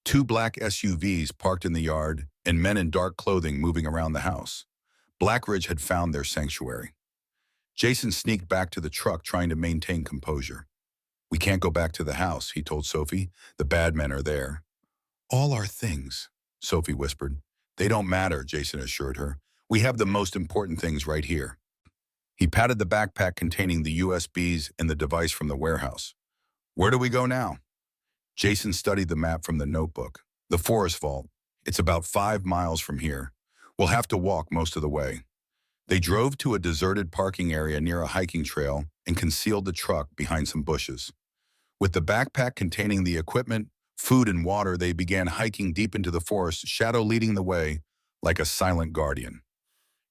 Two black SUVs parked in the yard, and men in dark clothing moving around the house. Blackridge had found their sanctuary. Jason sneaked back to the truck, trying to maintain composure. "We can't go back to the house," he told Sophie. "The bad men are there." "All our things," Sophie whispered. "They don't matter," Jason assured her. "We have the most important things right here." He patted the backpack containing the USBs and the device from the warehouse. "Where do we go now?" Jason studied the map from the notebook. "The forest vault. It's about 5 miles from here. We'll have to walk most of the way." They drove to a deserted parking area near a hiking trail and concealed the truck behind some bushes. With the backpack containing the equipment, food, and water, they began hiking deep into the forest, Shadow leading the way like a silent guardian.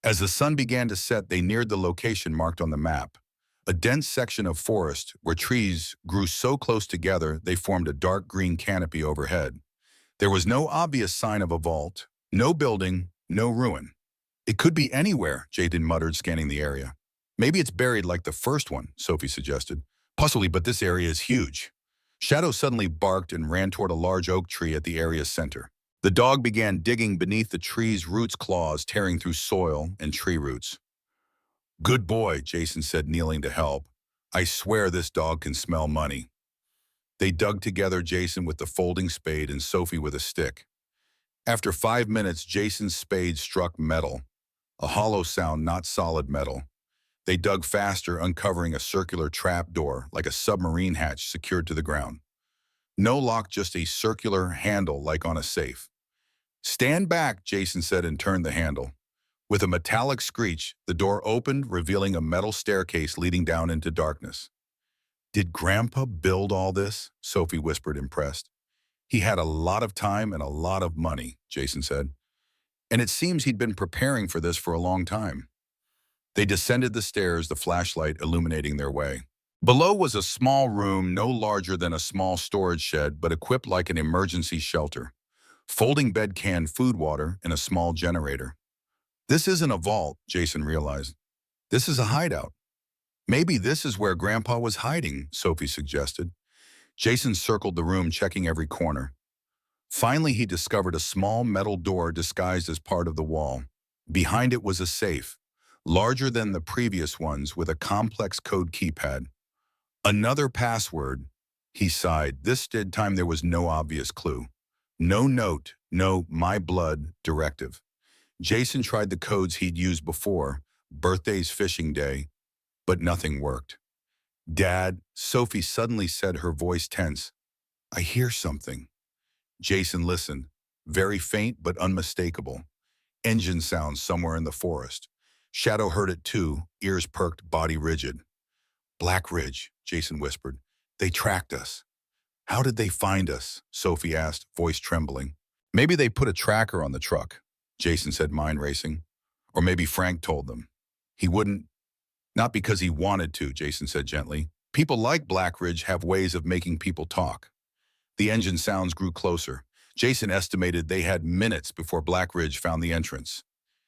As the sun began to set, they neared the location marked on the map, a dense section of forest where trees grew so close together they formed a dark green canopy overhead. There was no obvious sign of a vault, no building, no ruin. "It could be anywhere," Jaden muttered, scanning the area. "Maybe it's buried like the first one," Sophie suggested. "Possibly, but this area is huge." Shadow suddenly barked and ran toward a large oak tree at the area's center. The dog began digging beneath the tree's roots, claws tearing through soil and tree roots. "Good boy," Jason said, kneeling to help. "I swear this dog can smell money." They dug together, Jason with the folding spade and Sophie with a stick. After 5 minutes, Jason's spade struck metal, a hollow sound, not solid metal. They dug faster, uncovering a circular trap door like a submarine hatch secured to the ground. No lock, just a circular handle like on a safe. "Stand back," Jason said, and turned the handle. With a metallic screech, the door opened, revealing a metal staircase leading down into darkness. "Did Grandpa build all this?" Sophie whispered, impressed. "He had a lot of time and a lot of money," Jason said. "And it seems he'd been preparing for this for a long time." They descended the stairs, the flashlight illuminating their way. Below was a small room, no larger than a small storage shed, but equipped like an emergency shelter. Folding bed, canned food, water, and a small generator. "This isn't a vault," Jason realized. "This is a hideout." "Maybe this is where Grandpa was hiding," Sophie suggested. Jason circled the room, checking every corner. Finally, he discovered a small metal door disguised as part of the wall. Behind it was a safe, larger than the previous ones, with a complex code keypad. "Another password," he sighed. This time there was no obvious clue. No note, no "my blood" directive. Jason tried the codes he'd used before, birthdays, fishing day, but nothing worked. "Dad," Sophie suddenly said, her voice tense. "I hear something." Jason listened, very faint but unmistakable. Engine sounds somewhere in the forest. Shadow heard it too, ears perked, body rigid. Black Ridge, Jason whispered. They tracked us. How did they find us? Sophie asked, voice trembling. Maybe they put a tracker on the truck, Jason said, mind racing. Or maybe Frank told them. He wouldn't. Not because he wanted to, Jason said gently. People like Black Ridge have ways of making people talk. The engine sounds grew closer. Jason estimated they had minutes before Black Ridge found the entrance.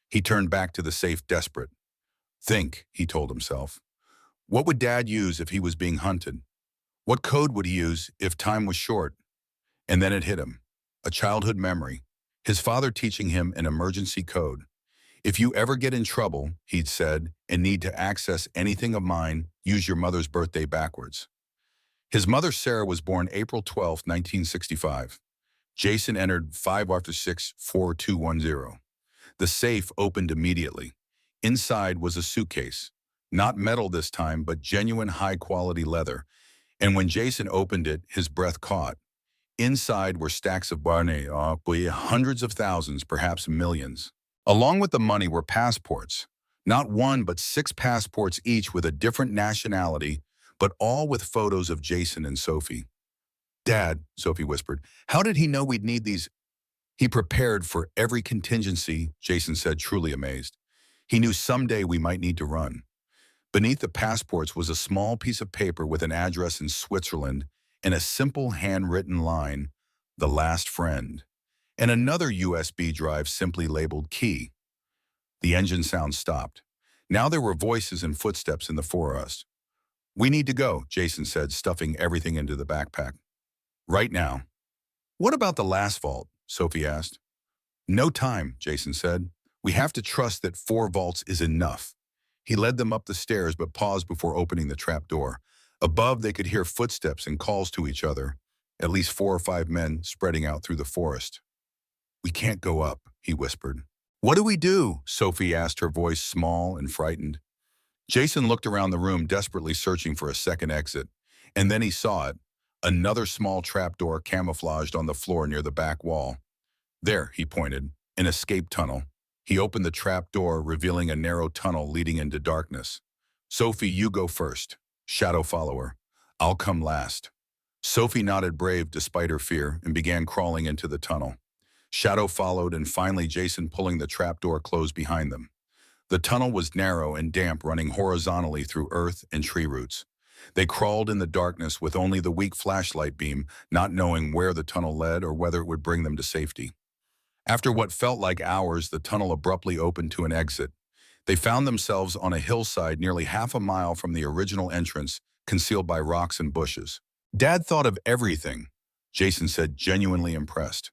He turned back to the safe, desperate. Think, he told himself. What would Dad use if he was being hunted? What code would he use if time was short? And then it hit him. A childhood memory. His father teaching him an emergency code. If you ever get in trouble, he'd said, and need to access anything of mine, use your mother's birthday backwards. His mother, Sarah, was born April 12, 1965. Jason entered 5 after 6, 4210. The safe opened immediately. Inside was a suitcase. Not metal this time, but genuine high-quality leather. And when Jason opened it, his breath caught. Inside were stacks of money, hundreds of thousands, perhaps millions. Along with the money were passports. Not one, but 6 passports each with a different nationality, but all with photos of Jason and Sophie. Dad, Sophie whispered, how did he know we'd need these? He prepared for every contingency, Jason said, truly amazed. He knew someday we might need to run. Beneath the passports was a small piece of paper with an address in Switzerland and a simple handwritten line, "The Last Friend," and another USB drive simply labeled "Key." The engine sound stopped. Now there were voices and footsteps in the forest. We need to go, Jason said, stuffing everything into the backpack. Right now. What about the last vault? Sophie asked. No time, Jason said. We have to trust that 4 vaults is enough. He led them up the stairs but paused before opening the trap door. Above, they could hear footsteps and calls to each other, at least 4 or 5 men spreading out through the forest. We can't go up, he whispered. What do we do? Sophie asked, her voice small and frightened. Jason looked around the room, desperately searching for a second exit, and then he saw it, another small trapdoor camouflaged on the floor near the back wall. There, he pointed, an escape tunnel. He opened the trap door, revealing a narrow tunnel leading into darkness. Sophie, you go first. Shadow follower. I'll come last. Sophie nodded, brave despite her fear, and began crawling into the tunnel. Shadow followed, and finally Jason pulling the trapdoor closed behind them. The tunnel was narrow and damp, running horizontally through earth and tree roots. They crawled in the darkness with only the weak flashlight beam, not knowing where the tunnel led or whether it would bring them to safety. After what felt like hours, the tunnel abruptly opened to an exit. They found themselves on a hillside nearly half a mile from the original entrance, concealed by rocks and bushes. Dad thought of everything, Jason said, genuinely impressed.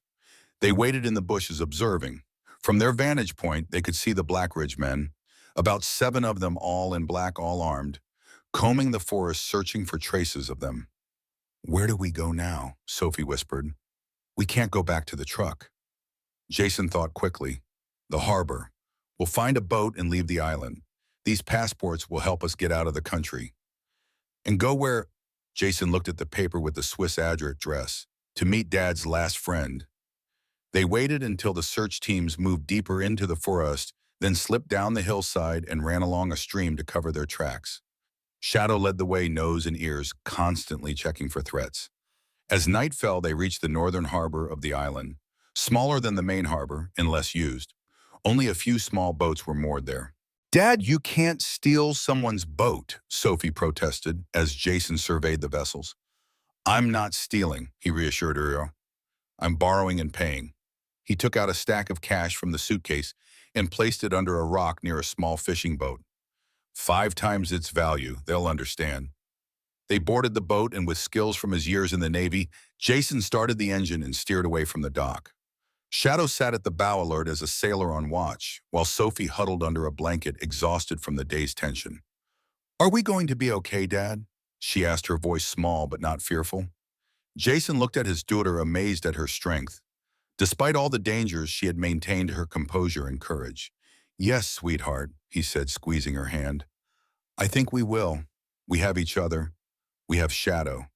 They waited in the bushes, observing. From their vantage point, they could see the Black Ridge men, about 7 of them, all in black, all armed, combing the forest, searching for traces of them. Where do we go now? Sophie whispered. We can't go back to the truck. Jason thought quickly. The harbor. We'll find a boat and leave the island. These passports will help us get out of the country. And go where? Jason looked at the paper with the Swiss address. To meet Dad's last friend. They waited until the search teams moved deeper into the forest, then slipped down the hillside and ran along a stream to cover their tracks. Shadow led the way, nose and ears, constantly checking for threats. As night fell, they reached the northern harbor of the island, smaller than the main harbor and less used. Only a few small boats were moored there. Dad, you can't steal someone's boat, Sophie protested as Jason surveyed the vessels. I'm not stealing, he reassured her. I'm borrowing and paying. He took out a stack of cash from the suitcase and placed it under a rock near a small fishing boat. 5 times its value, they'll understand. They boarded the boat, and with skills from his years in the Navy, Jason started the engine and steered away from the dock. Shadow sat at the bow, alert as a sailor on watch, while Sophie huddled under a blanket, exhausted from the day's tension. Are we going to be okay, Dad? She asked, her voice small but not fearful. Jason looked at his daughter, amazed at her strength. Despite all the dangers, she had maintained her composure and courage. Yes, sweetheart, he said, squeezing her hand. I think we will. We have each other. We have Shadow.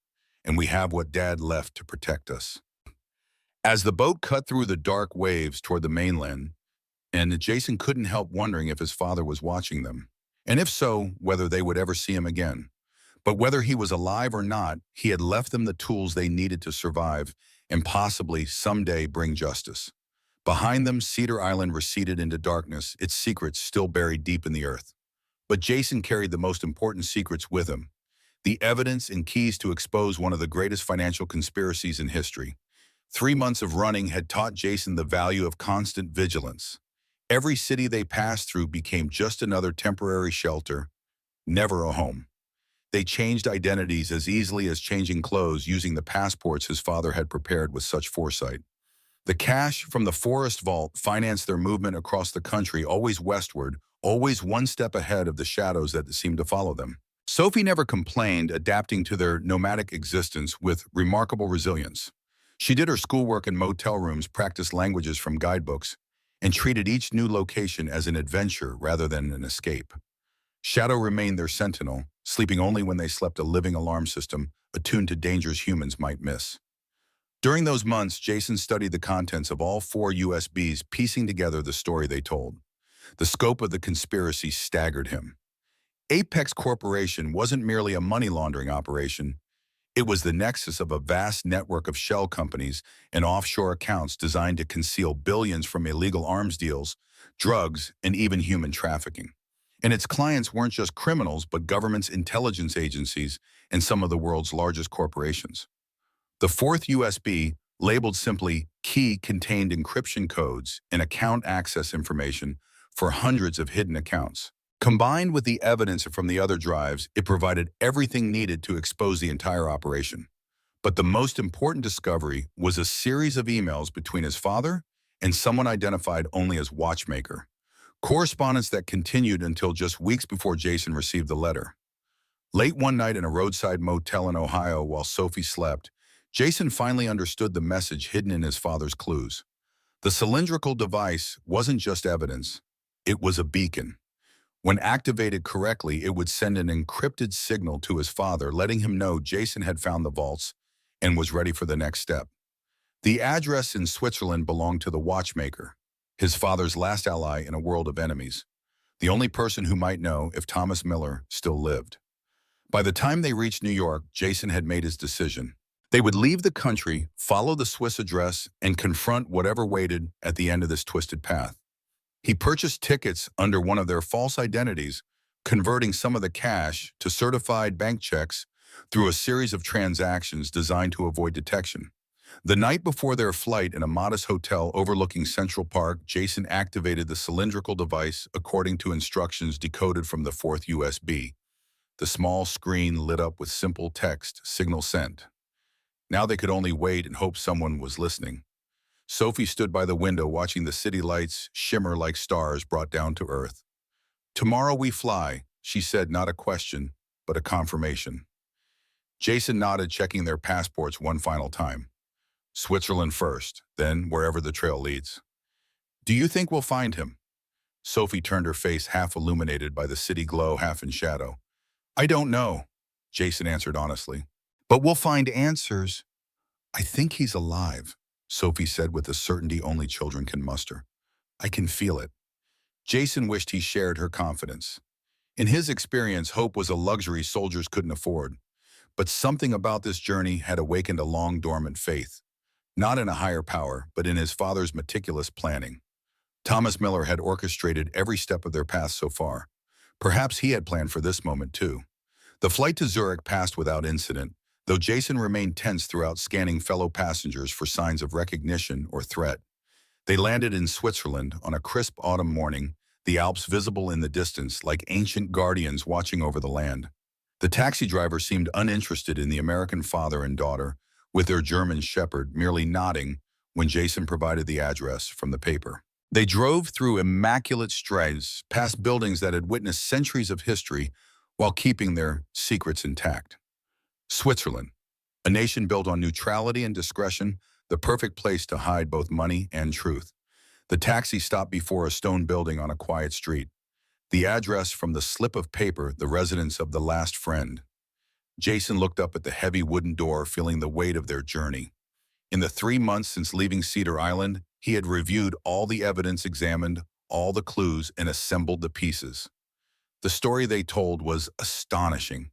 And we have what Dad left to protect us. As the boat cut through the dark waves toward the mainland, and Jason couldn't help wondering if his father was watching them. And if so, whether they would ever see him again. But whether he was alive or not, he had left them the tools they needed to survive and possibly someday bring justice. Behind them, Cedar Island receded into darkness, its secrets still buried deep in the earth. But Jason carried the most important secrets with him, the evidence and keys to expose one of the greatest financial conspiracies in history. 3 months of running had taught Jason the value of constant vigilance. Every city they passed through became just another temporary shelter, never a home. They changed identities as easily as changing clothes using the passports his father had prepared with such foresight. The cash from the forest vault financed their movement across the country, always westward, always one step ahead of the shadows that seemed to follow them. Sophie never complained, adapting to their nomadic existence with remarkable resilience. She did her schoolwork in motel rooms, practiced languages from guidebooks, and treated each new location as an adventure rather than an escape. Shadow remained their sentinel, sleeping only when they slept, a living alarm system attuned to dangers humans might miss. During those months, Jason studied the contents of all 4 USBs, piecing together the story they told. The scope of the conspiracy staggered him. Apex Corporation wasn't merely a money laundering operation. It was the nexus of a vast network of shell companies and offshore accounts designed to conceal billions from illegal arms deals, drugs, and even human trafficking. And its clients weren't just criminals, but governments, intelligence agencies, and some of the world's largest corporations. The fourth USB, labeled simply Key, contained encryption codes and account access information for hundreds of hidden accounts. Combined with the evidence from the other drives, it provided everything needed to expose the entire operation. But the most important discovery was a series of emails between his father and someone identified only as Watchmaker. Correspondence that continued until just weeks before Jason received the letter. Late one night in a roadside motel in Ohio while Sophie slept, Jason finally understood the message hidden in his father's clues. The cylindrical device wasn't just evidence, it was a beacon. When activated correctly, it would send an encrypted signal to his father, letting him know Jason had found the vaults and was ready for the next step. The address in Switzerland belonged to the Watchmaker, his father's last ally in a world of enemies, the only person who might know if Thomas Miller still lived. By the time they reached New York, Jason had made his decision. They would leave the country, follow the Swiss address, and confront whatever waited at the end of this twisted path. He purchased tickets under one of their false identities, converting some of the cash to certified bank checks through a series of transactions designed to avoid detection. The night before their flight, in a modest hotel overlooking Central Park, Jason activated the cylindrical device according to instructions decoded from the fourth USB. The small screen lit up with simple text, signal sent. Now they could only wait and hope someone was listening. Sophie stood by the window watching the city lights shimmer like stars brought down to earth. "Tomorrow we fly," she said, not a question, but a confirmation. Jason nodded, checking their passports one final time. Switzerland first, then wherever the trail leads. "Do you think we'll find him?" Sophie turned, her face half illuminated by the city glow, half in shadow. "I don't know," Jason answered honestly. "But we'll find answers." "I think he's alive," Sophie said with the certainty only children can muster. "I can feel it." Jason wished he shared her confidence. In his experience, hope was a luxury soldiers couldn't afford. But something about this journey had awakened a long-dormant faith. Not in a higher power, but in his father's meticulous planning. Thomas Miller had orchestrated every step of their path so far. Perhaps he had planned for this moment too. The flight to Zurich passed without incident, though Jason remained tense throughout, scanning fellow passengers for signs of recognition or threat. They landed in Switzerland on a crisp autumn morning, the Alps visible in the distance like ancient guardians watching over the land. The taxi driver seemed uninterested in the American father and daughter, with their German shepherd merely nodding when Jason provided the address from the paper. They drove through immaculate strides, past buildings that had witnessed centuries of history while keeping their secrets intact. Switzerland, a nation built on neutrality and discretion, the perfect place to hide both money and truth. The taxi stopped before a stone building on a quiet street. The address from the slip of paper, the residence of the last friend. Jason looked up at the heavy wooden door, feeling the weight of their journey. In the 3 months since leaving Cedar Island, he had reviewed all the evidence, examined all the clues and assembled the pieces. The story they told was astonishing.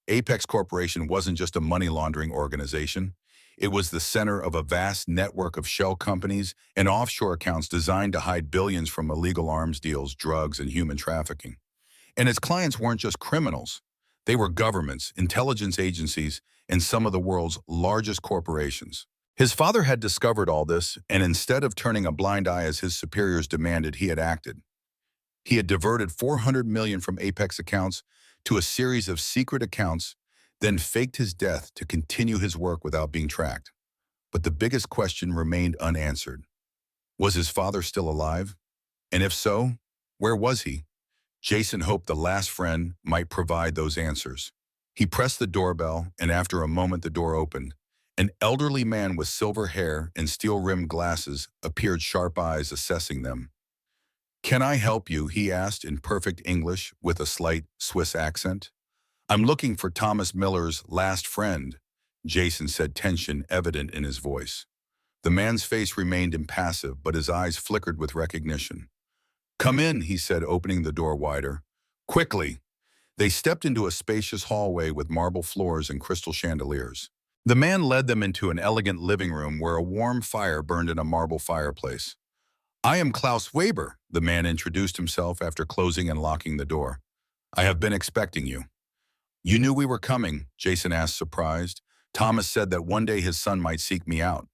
Apex Corporation wasn't just a money laundering organization. It was the center of a vast network of shell companies and offshore accounts designed to hide billions from illegal arms deals, drugs, and human trafficking. And its clients weren't just criminals. They were governments, intelligence agencies, and some of the world's largest corporations. His father had discovered all this, and instead of turning a blind eye as his superiors demanded, he had acted. He had diverted 400 million from Apex accounts to a series of secret accounts, then faked his death to continue his work without being tracked. But the biggest question remained unanswered. Was his father still alive? And if so, where was he? Jason hoped the last friend might provide those answers. He pressed the doorbell, and after a moment the door opened. An elderly man with silver hair and steel-rimmed glasses appeared, sharp eyes assessing them. "Can I help you?" he asked in perfect English with a slight Swiss accent. "I'm looking for Thomas Miller's last friend," Jason said, tension evident in his voice. The man's face remained impassive, but his eyes flickered with recognition. "Come in," he said, opening the door wider. "Quickly." They stepped into a spacious hallway with marble floors and crystal chandeliers. The man led them into an elegant living room where a warm fire burned in a marble fireplace. "I am Klaus Weber," the man introduced himself after closing and locking the door. "I have been expecting you." "You knew we were coming?" Jason asked, surprised. "Thomas said that one day his son might seek me out,"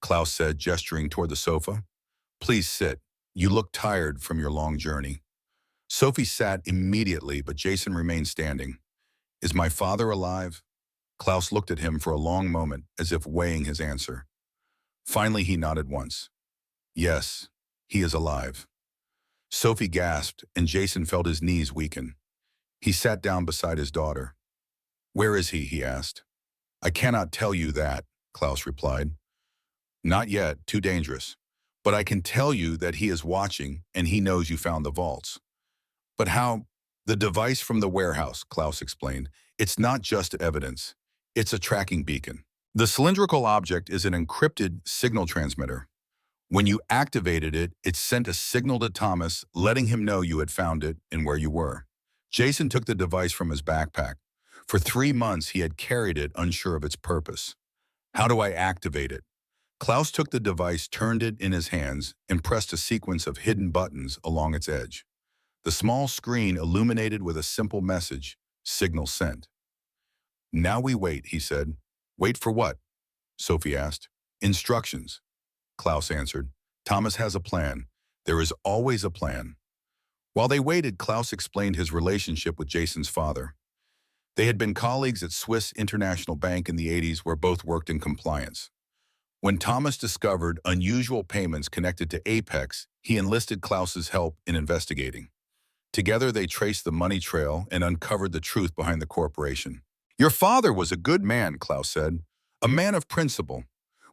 Klaus said, gesturing toward the sofa. "Please sit. You look tired from your long journey." Sophie sat immediately, but Jason remained standing. "Is my father alive?" Klaus looked at him for a long moment, as if weighing his answer. Finally, he nodded once. "Yes, he is alive." Sophie gasped, and Jason felt his knees weaken. He sat down beside his daughter. "Where is he?" he asked. "I cannot tell you that," Klaus replied. "Not yet, too dangerous. But I can tell you that he is watching, and he knows you found the vaults." "But how?" "The device from the warehouse," Klaus explained. "It's not just evidence. It's a tracking beacon. The cylindrical object is an encrypted signal transmitter. When you activated it, it sent a signal to Thomas, letting him know you had found it and where you were." Jason took the device from his backpack. For 3 months, he had carried it, unsure of its purpose. "How do I activate it?" Klaus took the device, turned it in his hands, and pressed a sequence of hidden buttons along its edge. The small screen illuminated with a simple message, "Signal sent." "Now we wait," he said. "Wait for what?" Sophie asked. "Instructions," Klaus answered. "Thomas has a plan. There is always a plan." While they waited, Klaus explained his relationship with Jason's father. They had been colleagues at Swiss International Bank in the 80s, where both worked in compliance. When Thomas discovered unusual payments connected to Apex, he enlisted Klaus's help in investigating. Together, they traced the money trail and uncovered the truth behind the corporation. "Your father was a good man," Klaus said, "a man of principle.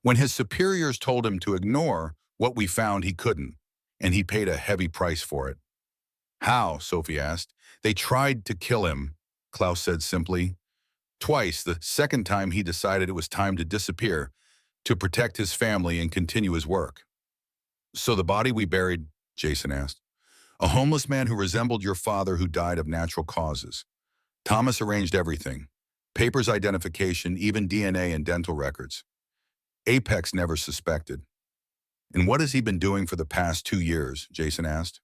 When his superiors told him to ignore what we found, he couldn't, and he paid a heavy price for it." "How?" Sophie asked. "They tried to kill him," Klaus said simply. "Twice. The second time he decided it was time to disappear, to protect his family and continue his work." "So the body we buried?" Jason asked. "A homeless man who resembled your father, who died of natural causes. Thomas arranged everything. Papers, identification, even DNA and dental records. Apex never suspected." "And what has he been doing for the past 2 years?" Jason asked.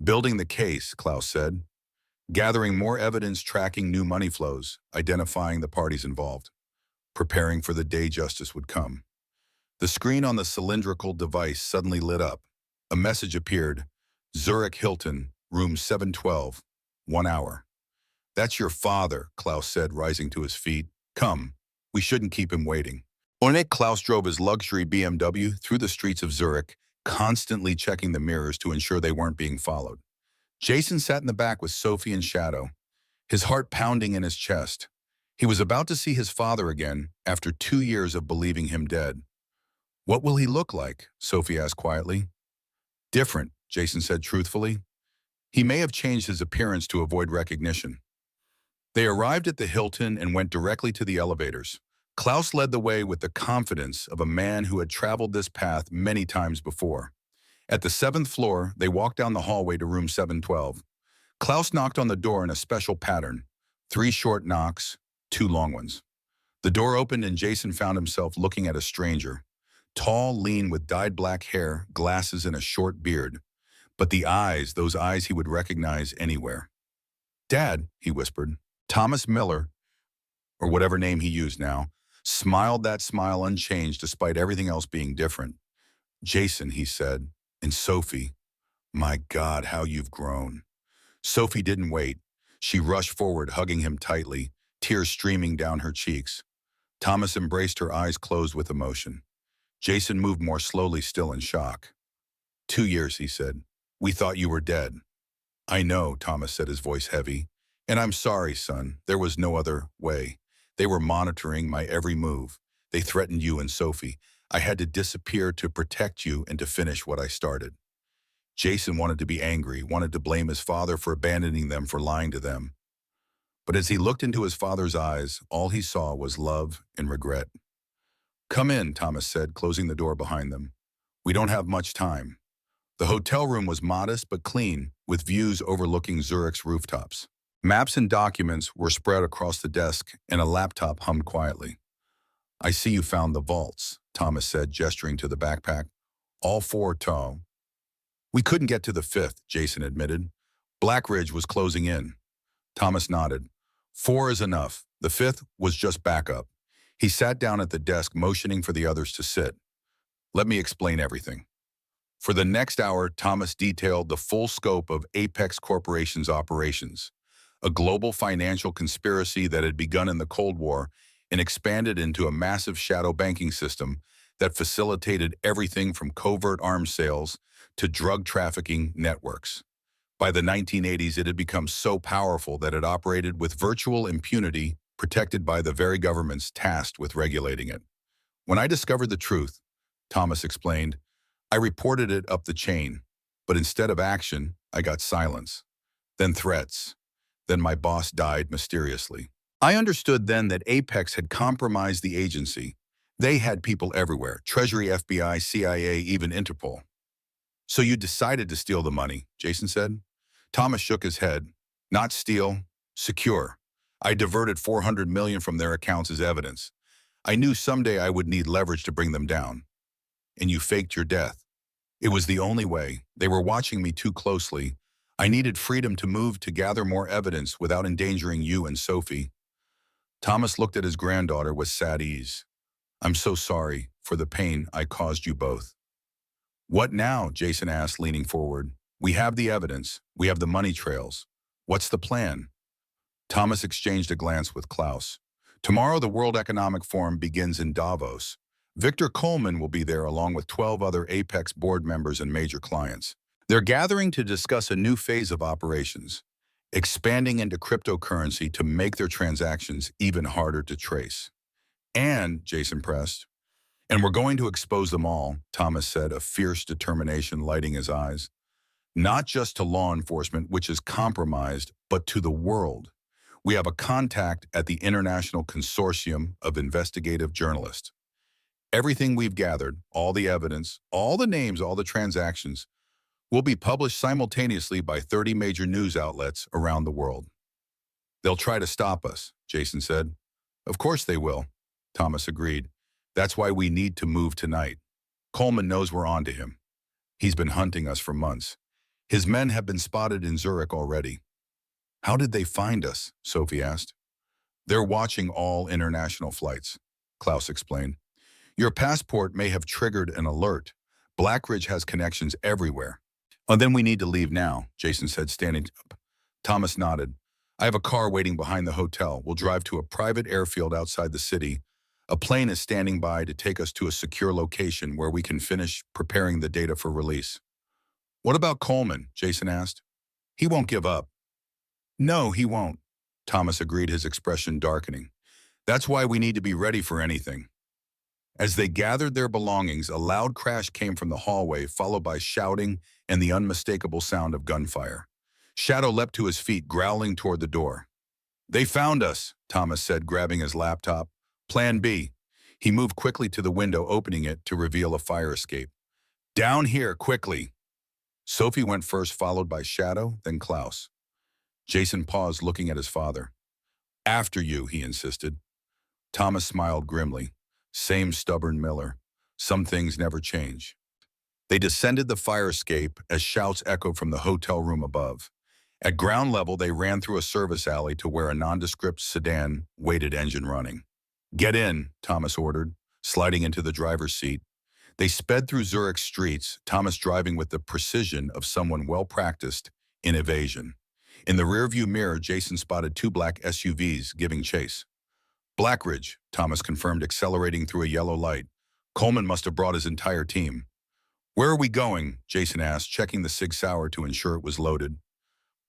"Building the case," Klaus said. "Gathering more evidence, tracking new money flows, identifying the parties involved. Preparing for the day justice would come." The screen on the cylindrical device suddenly lit up. A message appeared. "Zurich Hilton, room 712, 1 hour." "That's your father," Klaus said, rising to his feet. "Come, we shouldn't keep him waiting." On it, Klaus drove his luxury BMW through the streets of Zurich, constantly checking the mirrors to ensure they weren't being followed. Jason sat in the back with Sophie and Shadow, his heart pounding in his chest. He was about to see his father again after 2 years of believing him dead. "What will he look like?" Sophie asked quietly. "Different," Jason said truthfully. "He may have changed his appearance to avoid recognition." They arrived at the Hilton and went directly to the elevators. Klaus led the way with the confidence of a man who had traveled this path many times before. At the 7th floor, they walked down the hallway to room 712. Klaus knocked on the door in a special pattern. 3 short knocks, 2 long ones. The door opened and Jason found himself looking at a stranger. Tall, lean, with dyed black hair, glasses, and a short beard. But the eyes, those eyes he would recognize anywhere. "Dad," he whispered. Thomas Miller, or whatever name he used now, smiled that smile unchanged despite everything else being different. "Jason," he said, "and Sophie, my God, how you've grown." Sophie didn't wait. She rushed forward, hugging him tightly, tears streaming down her cheeks. Thomas embraced her, eyes closed with emotion. Jason moved more slowly, still in shock. 2 years, he said. "We thought you were dead." "I know," Thomas said, his voice heavy. "And I'm sorry, son. There was no other way. They were monitoring my every move. They threatened you and Sophie. I had to disappear to protect you and to finish what I started." Jason wanted to be angry, wanted to blame his father for abandoning them, for lying to them. But as he looked into his father's eyes, all he saw was love and regret. "Come in," Thomas said, closing the door behind them. "We don't have much time." The hotel room was modest but clean, with views overlooking Zurich's rooftops. Maps and documents were spread across the desk, and a laptop hummed quietly. "I see you found the vaults," Thomas said, gesturing to the backpack. "All 4 tall." "We couldn't get to the 5th, Jason admitted. Blackridge was closing in." Thomas nodded. 4 is enough. The 5th was just backup." He sat down at the desk, motioning for the others to sit. "Let me explain everything." For the next hour, Thomas detailed the full scope of Apex Corporation's operations, a global financial conspiracy that had begun in the Cold War and expanded into a massive shadow banking system that facilitated everything from covert arms sales to drug trafficking networks. By the 1980s, it had become so powerful that it operated with virtual impunity, protected by the very governments tasked with regulating it. "When I discovered the truth," Thomas explained, "I reported it up the chain, but instead of action, I got silence. Then threats. Then my boss died mysteriously. I understood then that Apex had compromised the agency. They had people everywhere, Treasury, FBI, CIA, even Interpol." "So you decided to steal the money," Jason said. Thomas shook his head. "Not steal, secure. I diverted $400 million from their accounts as evidence. I knew someday I would need leverage to bring them down. And you faked your death. It was the only way. They were watching me too closely. I needed freedom to move, to gather more evidence without endangering you and Sophie." Thomas looked at his granddaughter with sad ease. "I'm so sorry for the pain I caused you both." "What now?" Jason asked, leaning forward. "We have the evidence. We have the money trails. What's the plan?" Thomas exchanged a glance with Klaus. "Tomorrow, the World Economic Forum begins in Davos. Victor Coleman will be there along with 12 other Apex board members and major clients. They're gathering to discuss a new phase of operations, expanding into cryptocurrency to make their transactions even harder to trace." "And," Jason pressed, "and we're going to expose them all," Thomas said, a fierce determination lighting his eyes. "Not just to law enforcement, which is compromised, but to the world. We have a contact at the International Consortium of Investigative Journalists. Everything we've gathered, all the evidence, all the names, all the transactions, will be published simultaneously by 30 major news outlets around the world." "They'll try to stop us," Jason said. "Of course they will," Thomas agreed. "That's why we need to move tonight. Coleman knows we're on to him. He's been hunting us for months. His men have been spotted in Zurich already." "How did they find us?" Sophie asked. "They're watching all international flights," Klaus explained. "Your passport may have triggered an alert. Blackridge has connections everywhere." "Oh, then we need to leave now," Jason said, standing up. Thomas nodded. "I have a car waiting behind the hotel. We'll drive to a private airfield outside the city. A plane is standing by to take us to a secure location where we can finish preparing the data for release." "What about Coleman?" Jason asked. "He won't give up." "No, he won't," Thomas agreed, his expression darkening. "That's why we need to be ready for anything." As they gathered their belongings, a loud crash came from the hallway, followed by shouting and the unmistakable sound of gunfire. Shadow leapt to his feet, growling toward the door. "They found us," Thomas said, grabbing his laptop. "Plan B." He moved quickly to the window, opening it to reveal a fire escape. Down here, quickly. Sophie went first, followed by Shadow, then Klaus. Jason paused, looking at his father. After you, he insisted. Thomas smiled grimly. Same stubborn Miller. Some things never change. They descended the fire escape as shouts echoed from the hotel room above. At ground level, they ran through a service alley to where a nondescript sedan waited, engine running. Get in, Thomas ordered, sliding into the driver's seat. They sped through Zurich streets, Thomas driving with the precision of someone well-practiced in evasion. In the rearview mirror, Jason spotted two black SUVs giving chase. Blackridge, Thomas confirmed, accelerating through a yellow light. Coleman must have brought his entire team. Where are we going? Jason asked, checking the Sig Sauer to ensure it was loaded.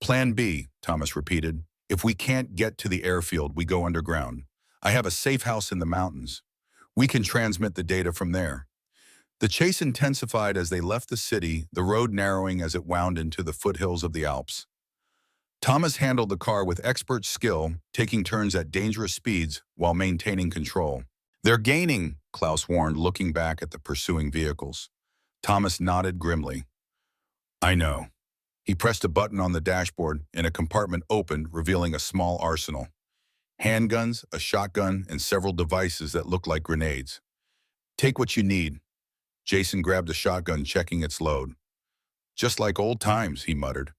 Plan B, Thomas repeated. If we can't get to the airfield, we go underground. I have a safe house in the mountains. We can transmit the data from there. The chase intensified as they left the city, the road narrowing as it wound into the foothills of the Alps. Thomas handled the car with expert skill, taking turns at dangerous speeds while maintaining control. They're gaining, Klaus warned, looking back at the pursuing vehicles. Thomas nodded grimly. I know. He pressed a button on the dashboard and a compartment opened, revealing a small arsenal. Handguns, a shotgun, and several devices that looked like grenades. Take what you need. Jason grabbed a shotgun, checking its load. Just like old times, he muttered.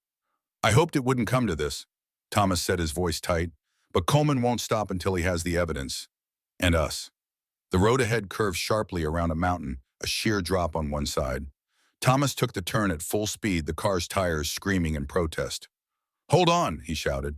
I hoped it wouldn't come to this, Thomas said, his voice tight, but Coleman won't stop until he has the evidence. And us. The road ahead curved sharply around a mountain, a sheer drop on one side. Thomas took the turn at full speed, the car's tires screaming in protest. Hold on, he shouted.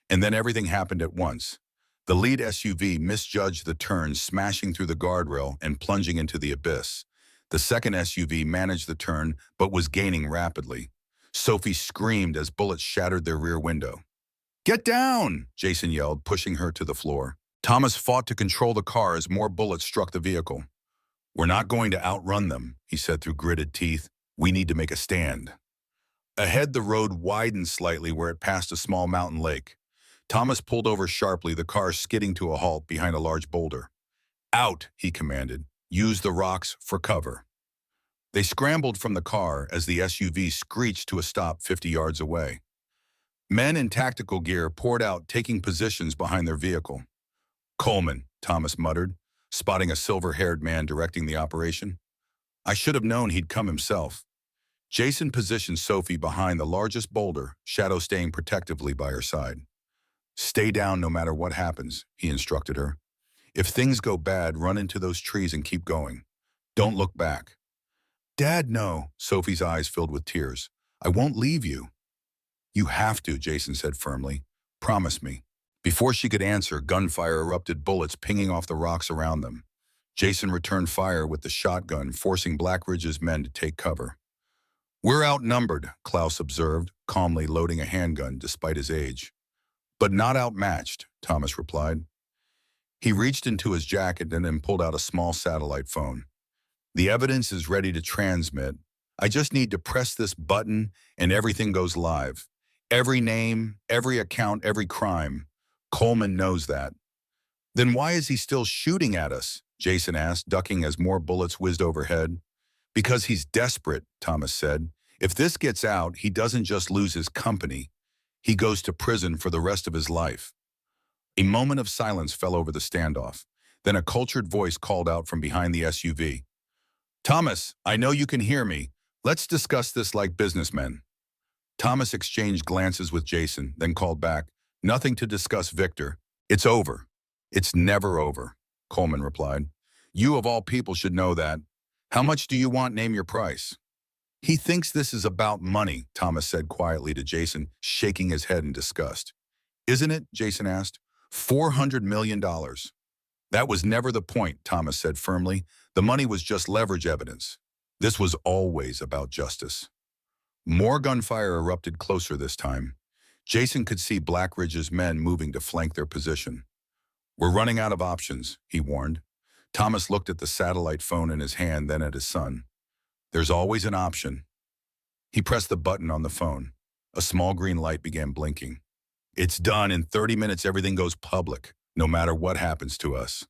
And then everything happened at once. The lead SUV misjudged the turn, smashing through the guardrail and plunging into the abyss. The second SUV managed the turn, but was gaining rapidly. Sophie screamed as bullets shattered their rear window. Get down, Jason yelled, pushing her to the floor. Thomas fought to control the car as more bullets struck the vehicle. We're not going to outrun them, he said through gritted teeth. We need to make a stand. Ahead, the road widened slightly where it passed a small mountain lake. Thomas pulled over sharply, the car skidding to a halt behind a large boulder. Out, he commanded. Use the rocks for cover. They scrambled from the car as the SUV screeched to a stop 50 yards away. Men in tactical gear poured out, taking positions behind their vehicle. Coleman, Thomas muttered, spotting a silver-haired man directing the operation. I should have known he'd come himself. Jason positioned Sophie behind the largest boulder, Shadow staying protectively by her side. Stay down no matter what happens, he instructed her. If things go bad, run into those trees and keep going. Don't look back. Dad, no, Sophie's eyes filled with tears. I won't leave you. You have to, Jason said firmly. Promise me. Before she could answer, gunfire erupted, bullets pinging off the rocks around them. Jason returned fire with the shotgun, forcing Blackridge's men to take cover. We're outnumbered, Klaus observed, calmly loading a handgun despite his age. But not outmatched, Thomas replied. He reached into his jacket and then pulled out a small satellite phone. The evidence is ready to transmit. I just need to press this button and everything goes live. Every name, every account, every crime. Coleman knows that. Then why is he still shooting at us? Jason asked, ducking as more bullets whizzed overhead. Because he's desperate, Thomas said. If this gets out, he doesn't just lose his company. He goes to prison for the rest of his life. A moment of silence fell over the standoff. Then a cultured voice called out from behind the SUV. Thomas, I know you can hear me. Let's discuss this like businessmen. Thomas exchanged glances with Jason, then called back. Nothing to discuss, Victor. It's over. It's never over, Coleman replied. You of all people should know that. How much do you want? Name your price. He thinks this is about money, Thomas said quietly to Jason, shaking his head in disgust. Isn't it? Jason asked. $400 million. That was never the point, Thomas said firmly. The money was just leverage evidence. This was always about justice. More gunfire erupted closer this time. Jason could see Blackridge's men moving to flank their position. We're running out of options, he warned. Thomas looked at the satellite phone in his hand, then at his son. There's always an option. He pressed the button on the phone. A small green light began blinking. It's done. In 30 minutes, everything goes public, no matter what happens to us.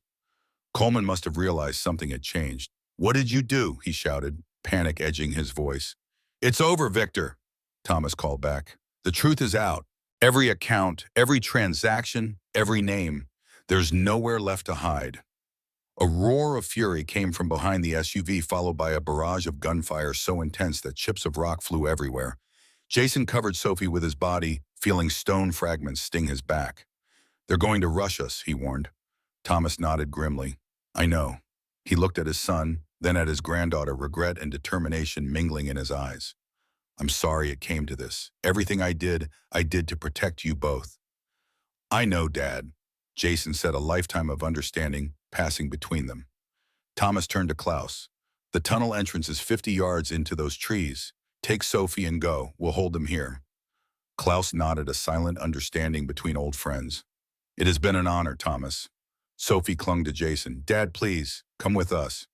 Coleman must have realized something had changed. What did you do? He shouted, panic edging his voice. "It's over, Victor," Thomas called back. "The truth is out. Every account, every transaction, every name. There's nowhere left to hide." A roar of fury came from behind the SUV, followed by a barrage of gunfire so intense that chips of rock flew everywhere. Jason covered Sophie with his body, feeling stone fragments sting his back. "They're going to rush us," he warned. Thomas nodded grimly. "I know." He looked at his son, then at his granddaughter, regret and determination mingling in his eyes. "I'm sorry it came to this. Everything I did to protect you both." "I know, Dad," Jason said, a lifetime of understanding passing between them. Thomas turned to Klaus. "The tunnel entrance is 50 yards into those trees. Take Sophie and go. We'll hold them here." Klaus nodded, a silent understanding between old friends. "It has been an honor, Thomas." Sophie clung to Jason. "Dad, please, come with us."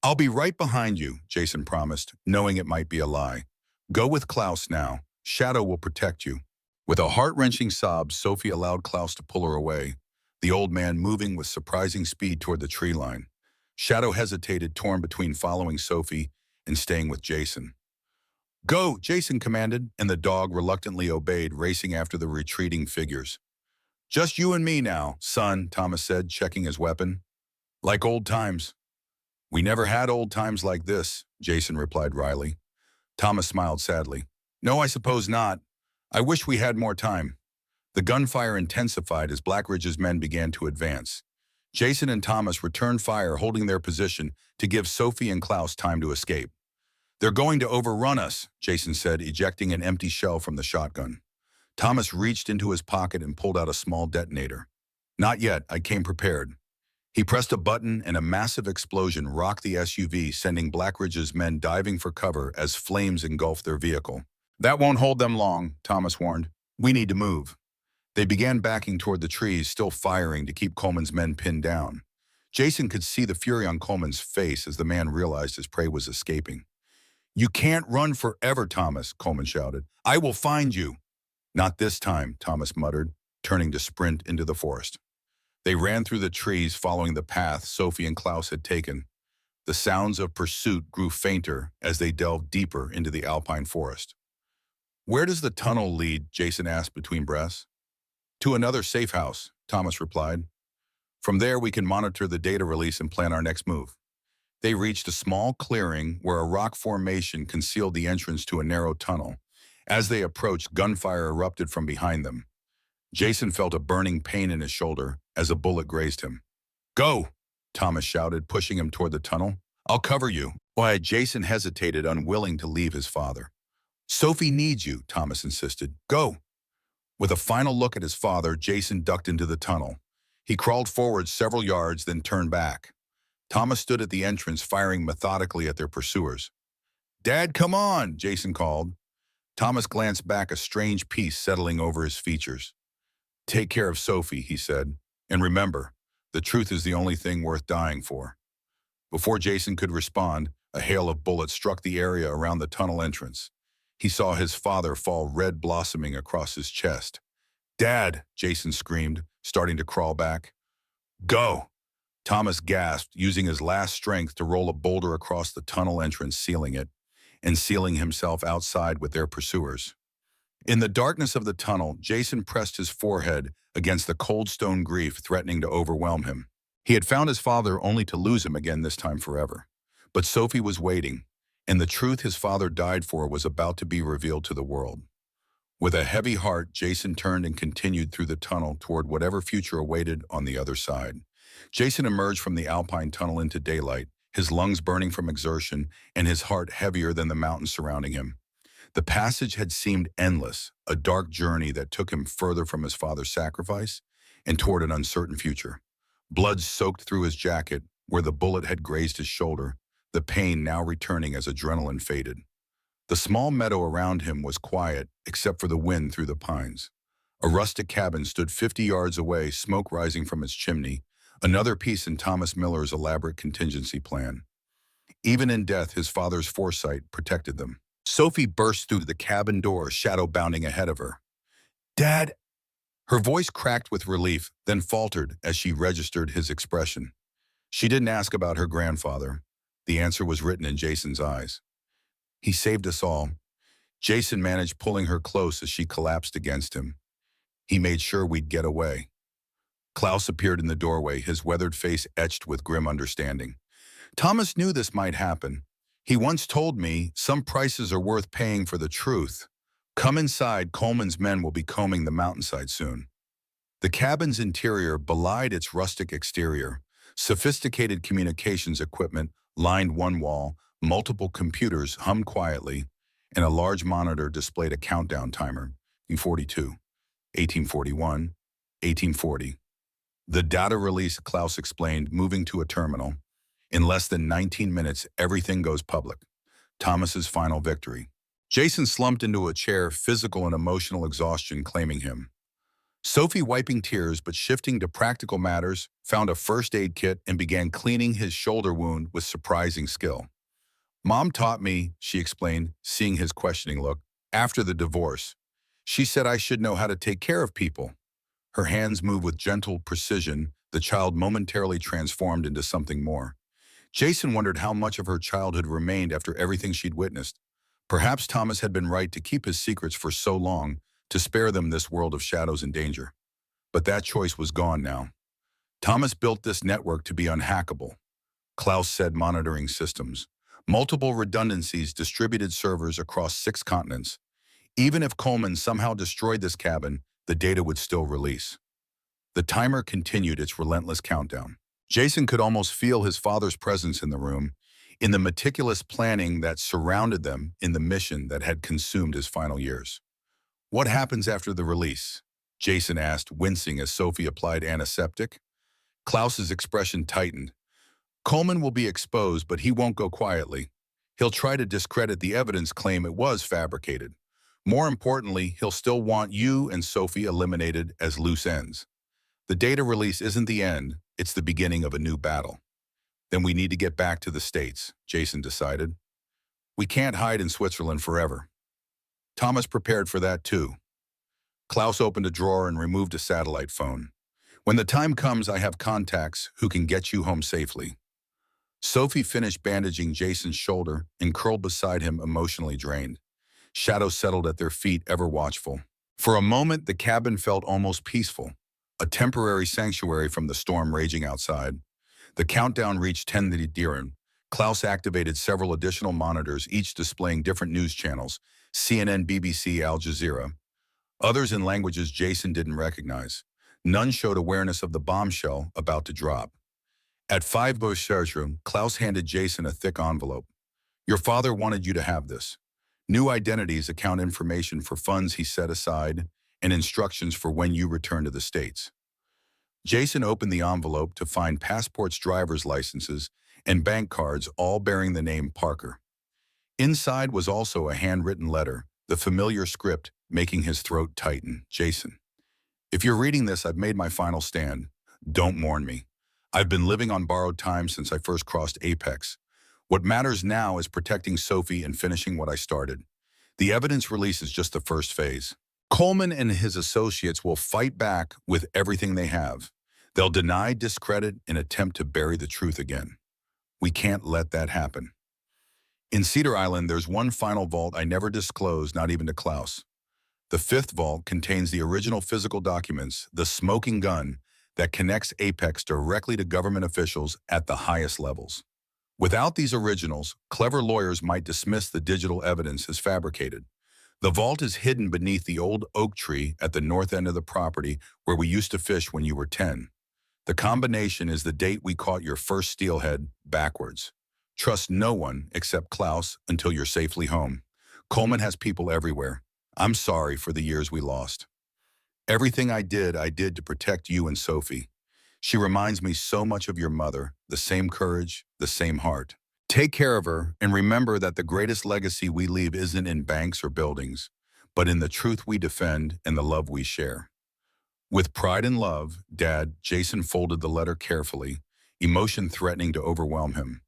"I'll be right behind you," Jason promised, knowing it might be a lie. "Go with Klaus now. Shadow will protect you." With a heart-wrenching sob, Sophie allowed Klaus to pull her away, the old man moving with surprising speed toward the tree line. Shadow hesitated, torn between following Sophie and staying with Jason. "Go," Jason commanded, and the dog reluctantly obeyed, racing after the retreating figures. "Just you and me now, son," Thomas said, checking his weapon. "Like old times." "We never had old times like this," Jason replied wryly. Thomas smiled sadly. "No, I suppose not. I wish we had more time." The gunfire intensified as Blackridge's men began to advance. Jason and Thomas returned fire, holding their position to give Sophie and Klaus time to escape. "They're going to overrun us," Jason said, ejecting an empty shell from the shotgun. Thomas reached into his pocket and pulled out a small detonator. "Not yet, I came prepared." He pressed a button and a massive explosion rocked the SUV, sending Blackridge's men diving for cover as flames engulfed their vehicle. "That won't hold them long," Thomas warned. "We need to move." They began backing toward the trees, still firing to keep Coleman's men pinned down. Jason could see the fury on Coleman's face as the man realized his prey was escaping. "You can't run forever, Thomas," Coleman shouted. "I will find you." "Not this time," Thomas muttered, turning to sprint into the forest. They ran through the trees, following the path Sophie and Klaus had taken. The sounds of pursuit grew fainter as they delved deeper into the alpine forest. "Where does the tunnel lead?" Jason asked between breaths. "To another safe house," Thomas replied. "From there we can monitor the data release and plan our next move." They reached a small clearing where a rock formation concealed the entrance to a narrow tunnel. As they approached, gunfire erupted from behind them. Jason felt a burning pain in his shoulder as a bullet grazed him. "Go!" Thomas shouted, pushing him toward the tunnel. "I'll cover you." Why, Jason hesitated, unwilling to leave his father. "Sophie needs you," Thomas insisted. "Go!" With a final look at his father, Jason ducked into the tunnel. He crawled forward several yards, then turned back. Thomas stood at the entrance, firing methodically at their pursuers. "Dad, come on!" Jason called. Thomas glanced back, a strange peace settling over his features. "Take care of Sophie," he said. "And remember, the truth is the only thing worth dying for." Before Jason could respond, a hail of bullets struck the area around the tunnel entrance. He saw his father fall, red blossoming across his chest. "Dad!" Jason screamed, starting to crawl back. "Go!" Thomas gasped, using his last strength to roll a boulder across the tunnel entrance, sealing it, and sealing himself outside with their pursuers. In the darkness of the tunnel, Jason pressed his forehead against the cold stone, grief threatening to overwhelm him. He had found his father only to lose him again, this time forever. But Sophie was waiting, and the truth his father died for was about to be revealed to the world. With a heavy heart, Jason turned and continued through the tunnel toward whatever future awaited on the other side. Jason emerged from the alpine tunnel into daylight, his lungs burning from exertion and his heart heavier than the mountains surrounding him. The passage had seemed endless, a dark journey that took him further from his father's sacrifice and toward an uncertain future. Blood soaked through his jacket where the bullet had grazed his shoulder, the pain now returning as adrenaline faded. The small meadow around him was quiet, except for the wind through the pines. A rustic cabin stood 50 yards away, smoke rising from its chimney, another piece in Thomas Miller's elaborate contingency plan. Even in death, his father's foresight protected them. Sophie burst through the cabin door, shadow bounding ahead of her. "Dad!" Her voice cracked with relief, then faltered as she registered his expression. She didn't ask about her grandfather. The answer was written in Jason's eyes. He saved us all. Jason managed pulling her close as she collapsed against him. He made sure we'd get away. Klaus appeared in the doorway, his weathered face etched with grim understanding. Thomas knew this might happen. He once told me, some prices are worth paying for the truth. Come inside, Coleman's men will be combing the mountainside soon. The cabin's interior belied its rustic exterior. Sophisticated communications equipment lined one wall, multiple computers hummed quietly, and a large monitor displayed a countdown timer, 1842, 1841, 1840. The data release, Klaus explained, moving to a terminal. In less than 19 minutes, everything goes public. Thomas's final victory. Jason slumped into a chair, physical and emotional exhaustion claiming him. Sophie, wiping tears but shifting to practical matters, found a first aid kit and began cleaning his shoulder wound with surprising skill. Mom taught me, she explained, seeing his questioning look, after the divorce. She said I should know how to take care of people. Her hands moved with gentle precision, the child momentarily transformed into something more. Jason wondered how much of her childhood remained after everything she'd witnessed. Perhaps Thomas had been right to keep his secrets for so long, to spare them this world of shadows and danger. But that choice was gone now. Thomas built this network to be unhackable. Klaus said monitoring systems. Multiple redundancies, distributed servers across 6 continents. Even if Coleman somehow destroyed this cabin, the data would still release. The timer continued its relentless countdown. Jason could almost feel his father's presence in the room, in the meticulous planning that surrounded them, in the mission that had consumed his final years. What happens after the release? Jason asked, wincing as Sophie applied antiseptic. Klaus's expression tightened. Coleman will be exposed, but he won't go quietly. He'll try to discredit the evidence, claim it was fabricated. More importantly, he'll still want you and Sophie eliminated as loose ends. The data release isn't the end, it's the beginning of a new battle. Then we need to get back to the States, Jason decided. We can't hide in Switzerland forever. Thomas prepared for that too. Klaus opened a drawer and removed a satellite phone. When the time comes, I have contacts who can get you home safely. Sophie finished bandaging Jason's shoulder and curled beside him, emotionally drained. Shadows settled at their feet, ever watchful. For a moment, the cabin felt almost peaceful, a temporary sanctuary from the storm raging outside. The countdown reached 10 Dirham. Klaus activated several additional monitors, each displaying different news channels, CNN, BBC, Al Jazeera. Others in languages Jason didn't recognize. None showed awareness of the bombshell about to drop. At 5 Bouchergerum, Klaus handed Jason a thick envelope. Your father wanted you to have this. New identities, account information for funds he set aside, and instructions for when you return to the States. Jason opened the envelope to find passports, driver's licenses, and bank cards, all bearing the name Parker. Inside was also a handwritten letter, the familiar script making his throat tighten. Jason, if you're reading this, I've made my final stand. Don't mourn me. I've been living on borrowed time since I first crossed Apex. What matters now is protecting Sophie and finishing what I started. The evidence release is just the first phase. Coleman and his associates will fight back with everything they have. They'll deny, discredit, and attempt to bury the truth again. We can't let that happen. In Cedar Island, there's one final vault I never disclosed, not even to Klaus. The 5th vault contains the original physical documents, the smoking gun that connects Apex directly to government officials at the highest levels. Without these originals, clever lawyers might dismiss the digital evidence as fabricated. The vault is hidden beneath the old oak tree at the north end of the property where we used to fish when you were 10. The combination is the date we caught your first steelhead backwards. Trust no one except Klaus until you're safely home. Coleman has people everywhere. I'm sorry for the years we lost. Everything I did to protect you and Sophie. She reminds me so much of your mother, the same courage, the same heart. Take care of her and remember that the greatest legacy we leave isn't in banks or buildings, but in the truth we defend and the love we share. With pride and love, Dad, Jason folded the letter carefully, emotion threatening to overwhelm him.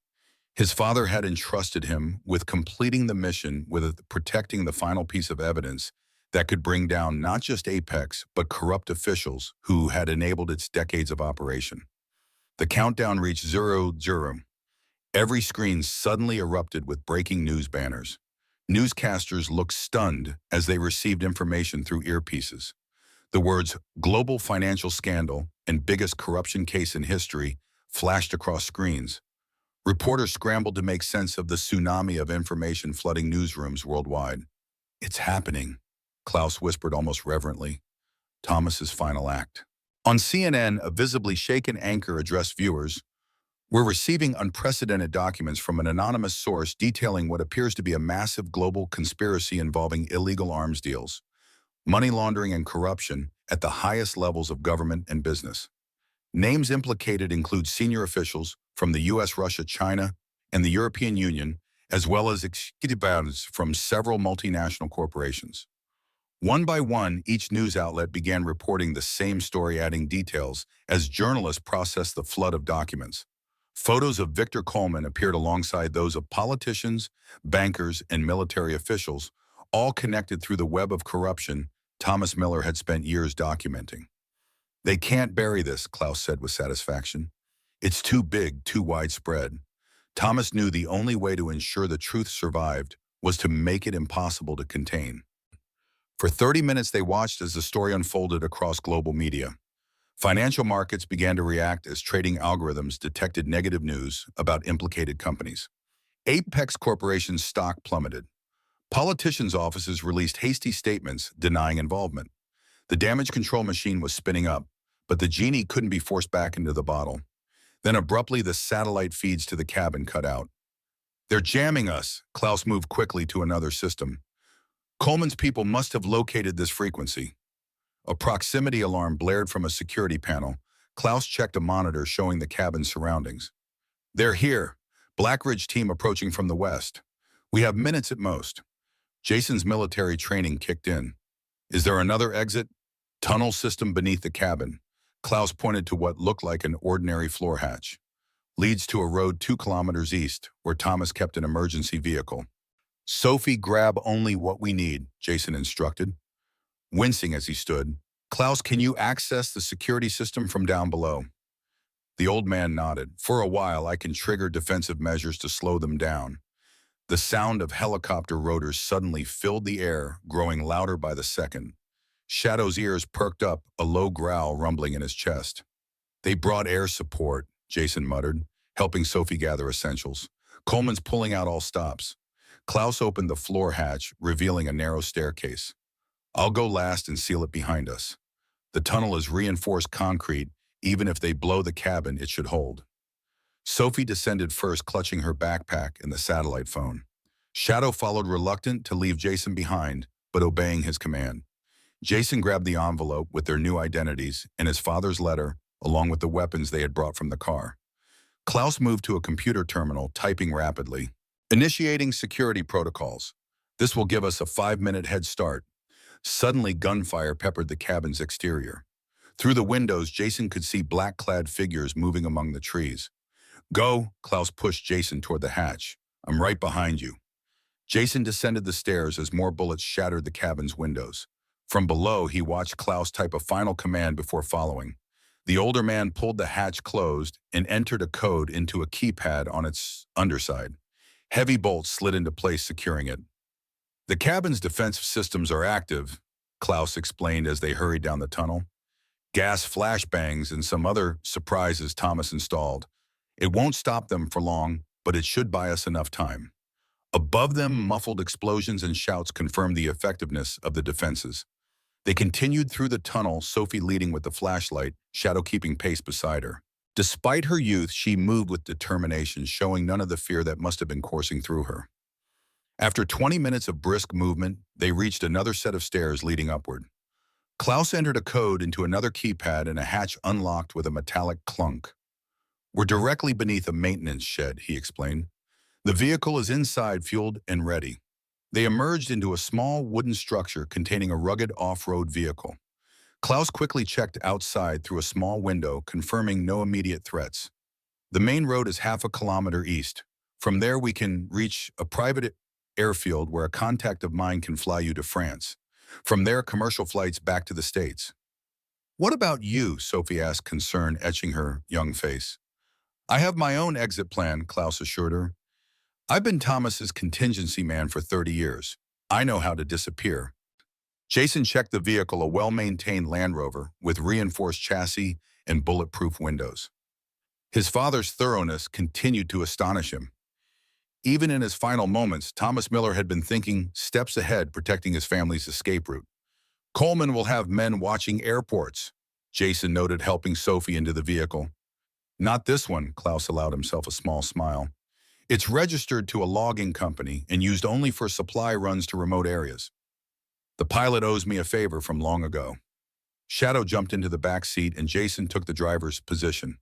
His father had entrusted him with completing the mission, with protecting the final piece of evidence that could bring down not just Apex, but corrupt officials who had enabled its decades of operation. The countdown reached 0. Every screen suddenly erupted with breaking news banners. Newscasters looked stunned as they received information through earpieces. The words "global financial scandal" and "biggest corruption case in history" flashed across screens. Reporters scrambled to make sense of the tsunami of information flooding newsrooms worldwide. "It's happening," Klaus whispered almost reverently. Thomas's final act. On CNN, a visibly shaken anchor addressed viewers, "We're receiving unprecedented documents from an anonymous source detailing what appears to be a massive global conspiracy involving illegal arms deals, money laundering and corruption at the highest levels of government and business. Names implicated include senior officials from the US, Russia, China, and the European Union, as well as executives from several multinational corporations." One by one, each news outlet began reporting the same story, adding details as journalists processed the flood of documents. Photos of Victor Coleman appeared alongside those of politicians, bankers, and military officials, all connected through the web of corruption Thomas Miller had spent years documenting. "They can't bury this," Klaus said with satisfaction. "It's too big, too widespread." Thomas knew the only way to ensure the truth survived was to make it impossible to contain. For 30 minutes, they watched as the story unfolded across global media. Financial markets began to react as trading algorithms detected negative news about implicated companies. Apex Corporation's stock plummeted. Politicians' offices released hasty statements denying involvement. The damage control machine was spinning up, but the genie couldn't be forced back into the bottle. Then abruptly, the satellite feeds to the cabin cut out. "They're jamming us." Klaus moved quickly to another system. "Coleman's people must have located this frequency." A proximity alarm blared from a security panel. Klaus checked a monitor showing the cabin's surroundings. "They're here. Blackridge team approaching from the west. We have minutes at most." Jason's military training kicked in. "Is there another exit?" "Tunnel system beneath the cabin." Klaus pointed to what looked like an ordinary floor hatch. "Leads to a road 2 kilometers east, where Thomas kept an emergency vehicle." "Sophie, grab only what we need," Jason instructed. Wincing as he stood, "Klaus, can you access the security system from down below?" The old man nodded. "For a while, I can trigger defensive measures to slow them down." The sound of helicopter rotors suddenly filled the air, growing louder by the second. Shadow's ears perked up, a low growl rumbling in his chest. "They brought air support," Jason muttered, helping Sophie gather essentials. "Coleman's pulling out all stops." Klaus opened the floor hatch, revealing a narrow staircase. "I'll go last and seal it behind us. The tunnel is reinforced concrete. Even if they blow the cabin, it should hold." Sophie descended first, clutching her backpack and the satellite phone. Shadow followed, reluctant to leave Jason behind, but obeying his command. Jason grabbed the envelope with their new identities and his father's letter, along with the weapons they had brought from the car. Klaus moved to a computer terminal, typing rapidly. "Initiating security protocols. This will give us a 5-minute head start." Suddenly, gunfire peppered the cabin's exterior. Through the windows, Jason could see black-clad figures moving among the trees. "Go," Klaus pushed Jason toward the hatch. "I'm right behind you." Jason descended the stairs as more bullets shattered the cabin's windows. From below, he watched Klaus type a final command before following. The older man pulled the hatch closed and entered a code into a keypad on its underside. Heavy bolts slid into place, securing it. "The cabin's defensive systems are active," Klaus explained as they hurried down the tunnel. "Gas flashbangs and some other surprises Thomas installed. It won't stop them for long, but it should buy us enough time." Above them, muffled explosions and shouts confirmed the effectiveness of the defenses. They continued through the tunnel, Sophie leading with the flashlight, Shadow keeping pace beside her. Despite her youth, she moved with determination, showing none of the fear that must have been coursing through her. After 20 minutes of brisk movement, they reached another set of stairs leading upward. Klaus entered a code into another keypad and a hatch unlocked with a metallic clunk. "We're directly beneath a maintenance shed," he explained. "The vehicle is inside, fueled and ready." They emerged into a small wooden structure containing a rugged off-road vehicle. Klaus quickly checked outside through a small window, confirming no immediate threats. "The main road is half a kilometer east. From there we can reach a private airfield where a contact of mine can fly you to France. From there, commercial flights back to the States." "What about you?" Sophie asked, concern etching her young face. I have my own exit plan, Klaus assured her. I've been Thomas's contingency man for 30 years. I know how to disappear. Jason checked the vehicle, a well-maintained Land Rover with reinforced chassis and bulletproof windows. His father's thoroughness continued to astonish him. Even in his final moments, Thomas Miller had been thinking steps ahead, protecting his family's escape route. Coleman will have men watching airports, Jason noted, helping Sophie into the vehicle. Not this one, Klaus allowed himself a small smile. It's registered to a logging company and used only for supply runs to remote areas. The pilot owes me a favor from long ago. Shadow jumped into the back seat and Jason took the driver's position.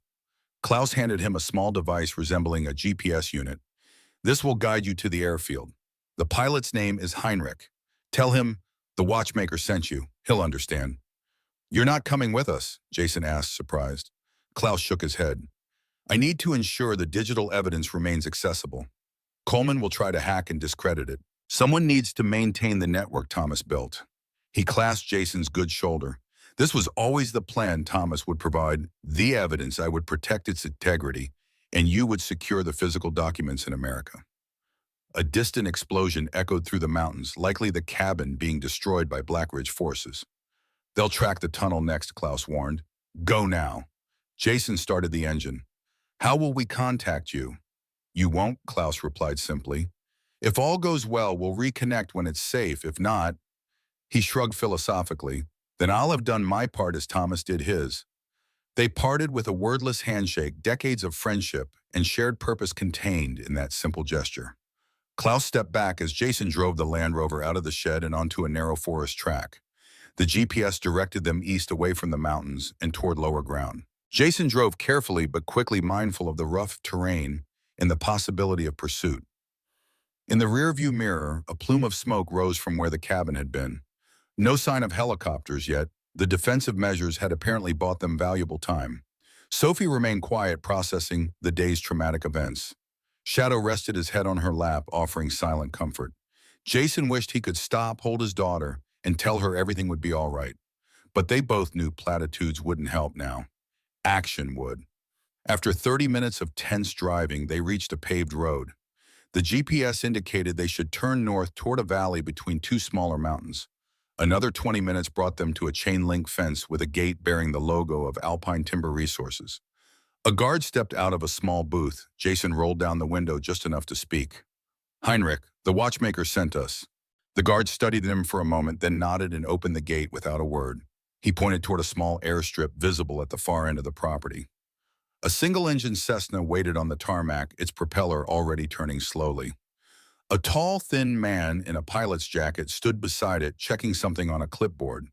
Klaus handed him a small device resembling a GPS unit. This will guide you to the airfield. The pilot's name is Heinrich. Tell him the watchmaker sent you. He'll understand. You're not coming with us, Jason asked, surprised. Klaus shook his head. I need to ensure the digital evidence remains accessible. Coleman will try to hack and discredit it. Someone needs to maintain the network Thomas built. He clasped Jason's good shoulder. This was always the plan. Thomas would provide the evidence, I would protect its integrity, and you would secure the physical documents in America. A distant explosion echoed through the mountains, likely the cabin being destroyed by Black Ridge forces. They'll track the tunnel next, Klaus warned. Go now. Jason started the engine. How will we contact you? You won't, Klaus replied simply. If all goes well, we'll reconnect when it's safe. If not, he shrugged philosophically, then I'll have done my part as Thomas did his. They parted with a wordless handshake, decades of friendship and shared purpose contained in that simple gesture. Klaus stepped back as Jason drove the Land Rover out of the shed and onto a narrow forest track. The GPS directed them east, away from the mountains and toward lower ground. Jason drove carefully but quickly, mindful of the rough terrain and the possibility of pursuit. In the rearview mirror, a plume of smoke rose from where the cabin had been. No sign of helicopters yet. The defensive measures had apparently bought them valuable time. Sophie remained quiet, processing the day's traumatic events. Shadow rested his head on her lap, offering silent comfort. Jason wished he could stop, hold his daughter, and tell her everything would be all right. But they both knew platitudes wouldn't help now. Action would. After 30 minutes of tense driving, they reached a paved road. The GPS indicated they should turn north toward a valley between two smaller mountains. Another 20 minutes brought them to a chain-link fence with a gate bearing the logo of Alpine Timber Resources. A guard stepped out of a small booth. Jason rolled down the window just enough to speak. Heinrich, the watchmaker sent us. The guard studied him for a moment, then nodded and opened the gate without a word. He pointed toward a small airstrip visible at the far end of the property. A single-engine Cessna waited on the tarmac, its propeller already turning slowly. A tall, thin man in a pilot's jacket stood beside it, checking something on a clipboard.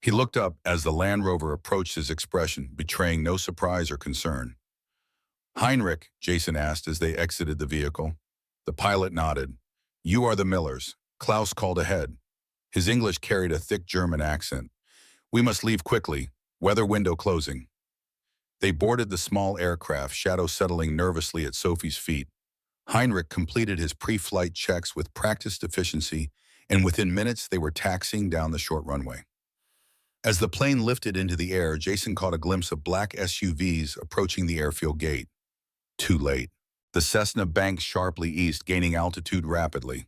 He looked up as the Land Rover approached, his expression betraying no surprise or concern. Heinrich, Jason asked as they exited the vehicle. The pilot nodded. You are the Millers. Klaus called ahead. His English carried a thick German accent. We must leave quickly. Weather window closing. They boarded the small aircraft, Shadow settling nervously at Sophie's feet. Heinrich completed his pre-flight checks with practiced efficiency, and within minutes they were taxiing down the short runway. As the plane lifted into the air, Jason caught a glimpse of black SUVs approaching the airfield gate. Too late. The Cessna banked sharply east, gaining altitude rapidly.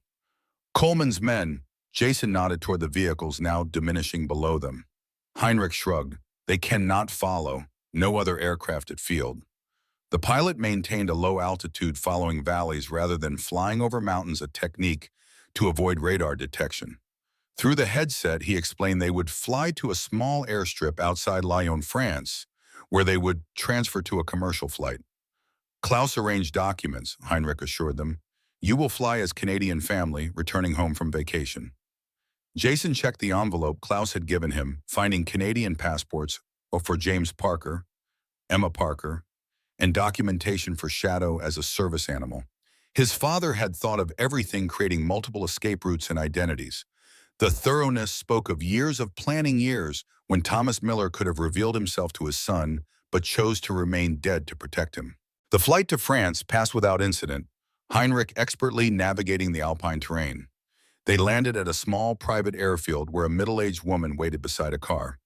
Coleman's men, Jason nodded toward the vehicles now diminishing below them. Heinrich shrugged. They cannot follow. No other aircraft at field. The pilot maintained a low altitude, following valleys rather than flying over mountains, a technique to avoid radar detection. Through the headset, he explained they would fly to a small airstrip outside Lyon, France, where they would transfer to a commercial flight. Klaus arranged documents, Heinrich assured them. You will fly as Canadian family, returning home from vacation. Jason checked the envelope Klaus had given him, finding Canadian passports for James Parker, Emma Parker, and documentation for Shadow as a service animal. His father had thought of everything, creating multiple escape routes and identities. The thoroughness spoke of years of planning, years when Thomas Miller could have revealed himself to his son, but chose to remain dead to protect him. The flight to France passed without incident, Heinrich expertly navigating the alpine terrain. They landed at a small private airfield where a middle-aged woman waited beside a car.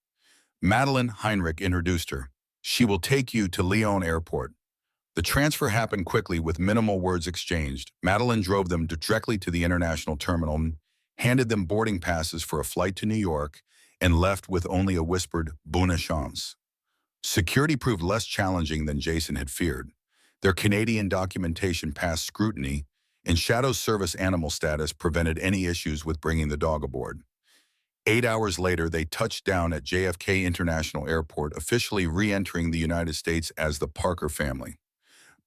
Madeline, Heinrich introduced her. She will take you to Lyon Airport. The transfer happened quickly with minimal words exchanged. Madeline drove them directly to the international terminal, handed them boarding passes for a flight to New York, and left with only a whispered bonne chance. Security proved less challenging than Jason had feared. Their Canadian documentation passed scrutiny, and Shadow's service animal status prevented any issues with bringing the dog aboard. 8 hours later, they touched down at JFK International Airport, officially re-entering the United States as the Parker family.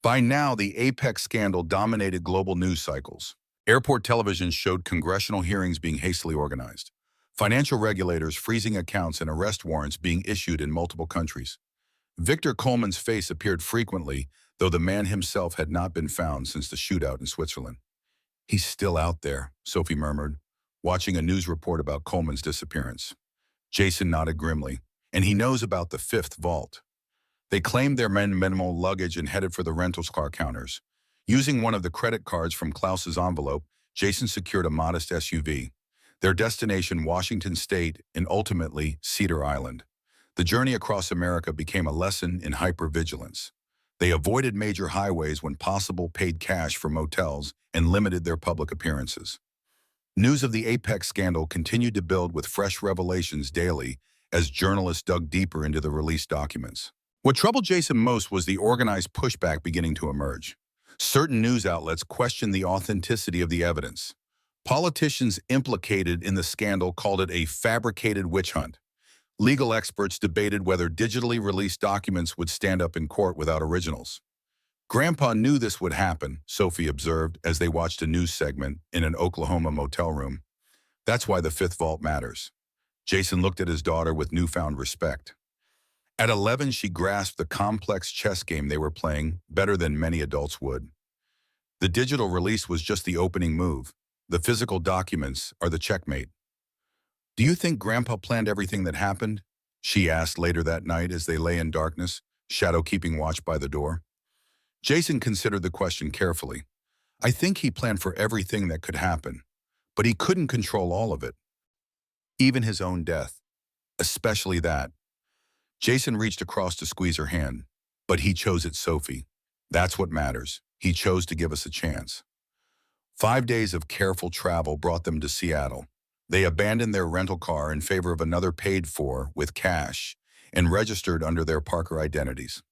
By now, the Apex scandal dominated global news cycles. Airport television showed congressional hearings being hastily organized, financial regulators freezing accounts, and arrest warrants being issued in multiple countries. Victor Coleman's face appeared frequently, though the man himself had not been found since the shootout in Switzerland. "He's still out there," Sophie murmured, watching a news report about Coleman's disappearance. Jason nodded grimly. "And he knows about the fifth vault." They claimed their minimal luggage and headed for the rental car counters. Using one of the credit cards from Klaus's envelope, Jason secured a modest SUV. Their destination, Washington State, and ultimately Cedar Island. The journey across America became a lesson in hypervigilance. They avoided major highways when possible, paid cash for motels, and limited their public appearances. News of the Apex scandal continued to build with fresh revelations daily as journalists dug deeper into the released documents. What troubled Jason most was the organized pushback beginning to emerge. Certain news outlets questioned the authenticity of the evidence. Politicians implicated in the scandal called it a fabricated witch hunt. Legal experts debated whether digitally released documents would stand up in court without originals. "Grandpa knew this would happen," Sophie observed as they watched a news segment in an Oklahoma motel room. "That's why the fifth vault matters." Jason looked at his daughter with newfound respect. At 11, she grasped the complex chess game they were playing better than many adults would. The digital release was just the opening move. The physical documents are the checkmate. "Do you think Grandpa planned everything that happened?" she asked later that night as they lay in darkness, Shadow keeping watch by the door. Jason considered the question carefully. "I think he planned for everything that could happen, but he couldn't control all of it. Even his own death. Especially that." Jason reached across to squeeze her hand. "But he chose it, Sophie. That's what matters. He chose to give us a chance." 5 days of careful travel brought them to Seattle. They abandoned their rental car in favor of another paid for with cash and registered under their Parker identities.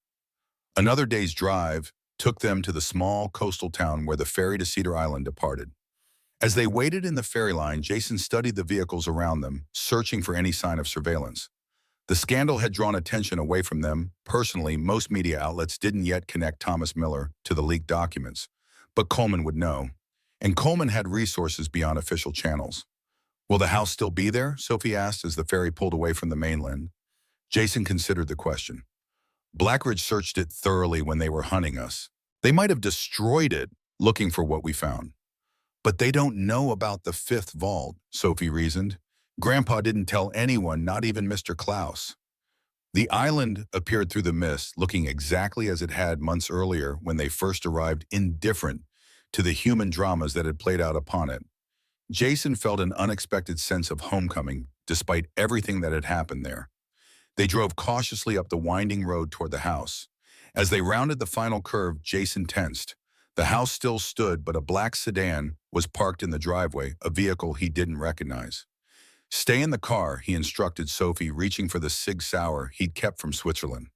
Another day's drive took them to the small coastal town where the ferry to Cedar Island departed. As they waited in the ferry line, Jason studied the vehicles around them, searching for any sign of surveillance. The scandal had drawn attention away from them. Personally, most media outlets didn't yet connect Thomas Miller to the leaked documents, but Coleman would know. And Coleman had resources beyond official channels. "Will the house still be there?" Sophie asked as the ferry pulled away from the mainland. Jason considered the question. "Blackridge searched it thoroughly when they were hunting us. They might have destroyed it looking for what we found. But they don't know about the fifth vault," Sophie reasoned. "Grandpa didn't tell anyone, not even Mr. Klaus." The island appeared through the mist, looking exactly as it had months earlier when they first arrived, indifferent to the human dramas that had played out upon it. Jason felt an unexpected sense of homecoming, despite everything that had happened there. They drove cautiously up the winding road toward the house. As they rounded the final curve, Jason tensed. The house still stood, but a black sedan was parked in the driveway, a vehicle he didn't recognize. "Stay in the car," he instructed Sophie, reaching for the Sig Sauer he'd kept from Switzerland.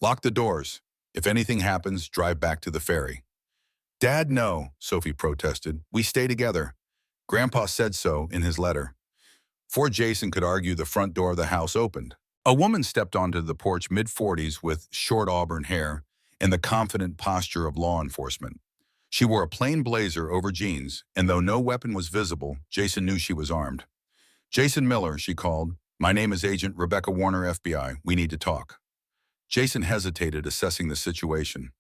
"Lock the doors. If anything happens, drive back to the ferry." "Dad, no," Sophie protested. "We stay together. Grandpa said so in his letter." Before Jason could argue, the front door of the house opened. A woman stepped onto the porch, mid-40s, with short auburn hair and the confident posture of law enforcement. She wore a plain blazer over jeans, and though no weapon was visible, Jason knew she was armed. "Jason Miller," she called. "My name is Agent Rebecca Warner, FBI. We need to talk." Jason hesitated, assessing the situation.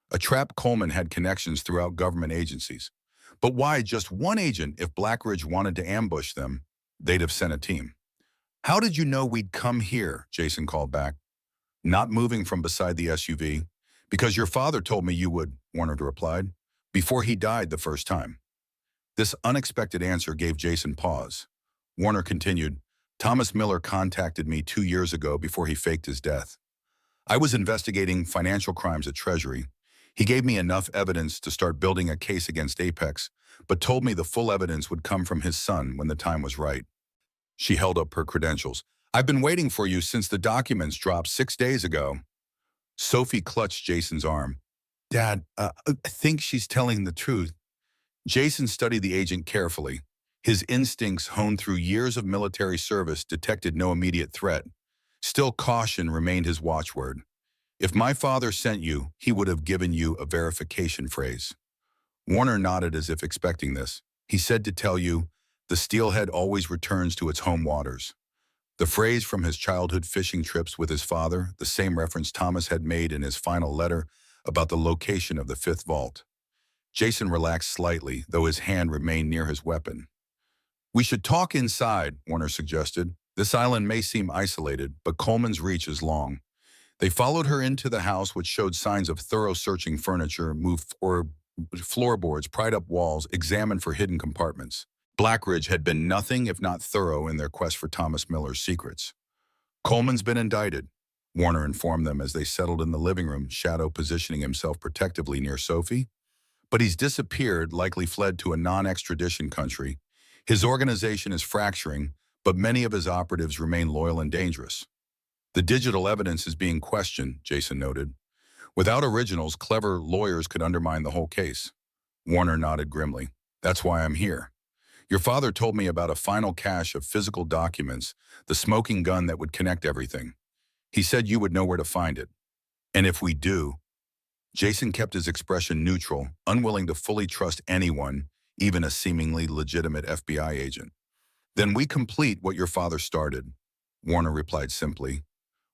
A trapped Coleman had connections throughout government agencies. But why just one agent? If Blackridge wanted to ambush them, they'd have sent a team. "How did you know we'd come here?" Jason called back, not moving from beside the SUV. "Because your father told me you would," Warner replied, "before he died the first time." This unexpected answer gave Jason pause. Warner continued, "Thomas Miller contacted me 2 years ago before he faked his death. I was investigating financial crimes at Treasury. He gave me enough evidence to start building a case against Apex, but told me the full evidence would come from his son when the time was right. She held up her credentials. I've been waiting for you since the documents dropped 6 days ago. Sophie clutched Jason's arm. Dad, I think she's telling the truth. Jason studied the agent carefully. His instincts, honed through years of military service, detected no immediate threat. Still, caution remained his watchword. If my father sent you, he would have given you a verification phrase. Warner nodded as if expecting this. He said to tell you, the steelhead always returns to its home waters. The phrase from his childhood fishing trips with his father, the same reference Thomas had made in his final letter about the location of the fifth vault. Jason relaxed slightly, though his hand remained near his weapon. We should talk inside, Warner suggested. This island may seem isolated, but Coleman's reach is long. They followed her into the house, which showed signs of thorough searching furniture, moved or floorboards, pried up walls, examined for hidden compartments. Blackridge had been nothing if not thorough in their quest for Thomas Miller's secrets. Coleman's been indicted, Warner informed them as they settled in the living room, Shadow positioning himself protectively near Sophie. But he's disappeared, likely fled to a non-extradition country. His organization is fracturing, but many of his operatives remain loyal and dangerous. The digital evidence is being questioned, Jason noted. Without originals, clever lawyers could undermine the whole case. Warner nodded grimly. That's why I'm here. Your father told me about a final cache of physical documents, the smoking gun that would connect everything. He said you would know where to find it. And if we do, Jason kept his expression neutral, unwilling to fully trust anyone, even a seemingly legitimate FBI agent. Then we complete what your father started, Warner replied simply.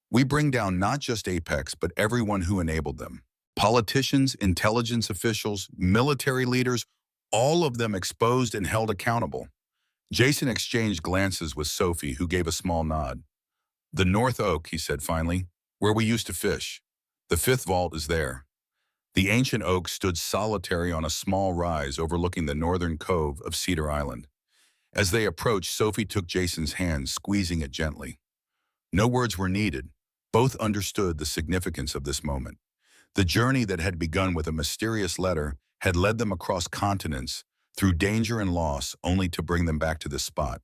We bring down not just Apex, but everyone who enabled them. Politicians, intelligence officials, military leaders, all of them exposed and held accountable. Jason exchanged glances with Sophie, who gave a small nod. The North Oak, he said finally, where we used to fish. The fifth vault is there. The ancient oak stood solitary on a small rise overlooking the northern cove of Cedar Island. As they approached, Sophie took Jason's hand, squeezing it gently. No words were needed. Both understood the significance of this moment. The journey that had begun with a mysterious letter had led them across continents, through danger and loss, only to bring them back to this spot.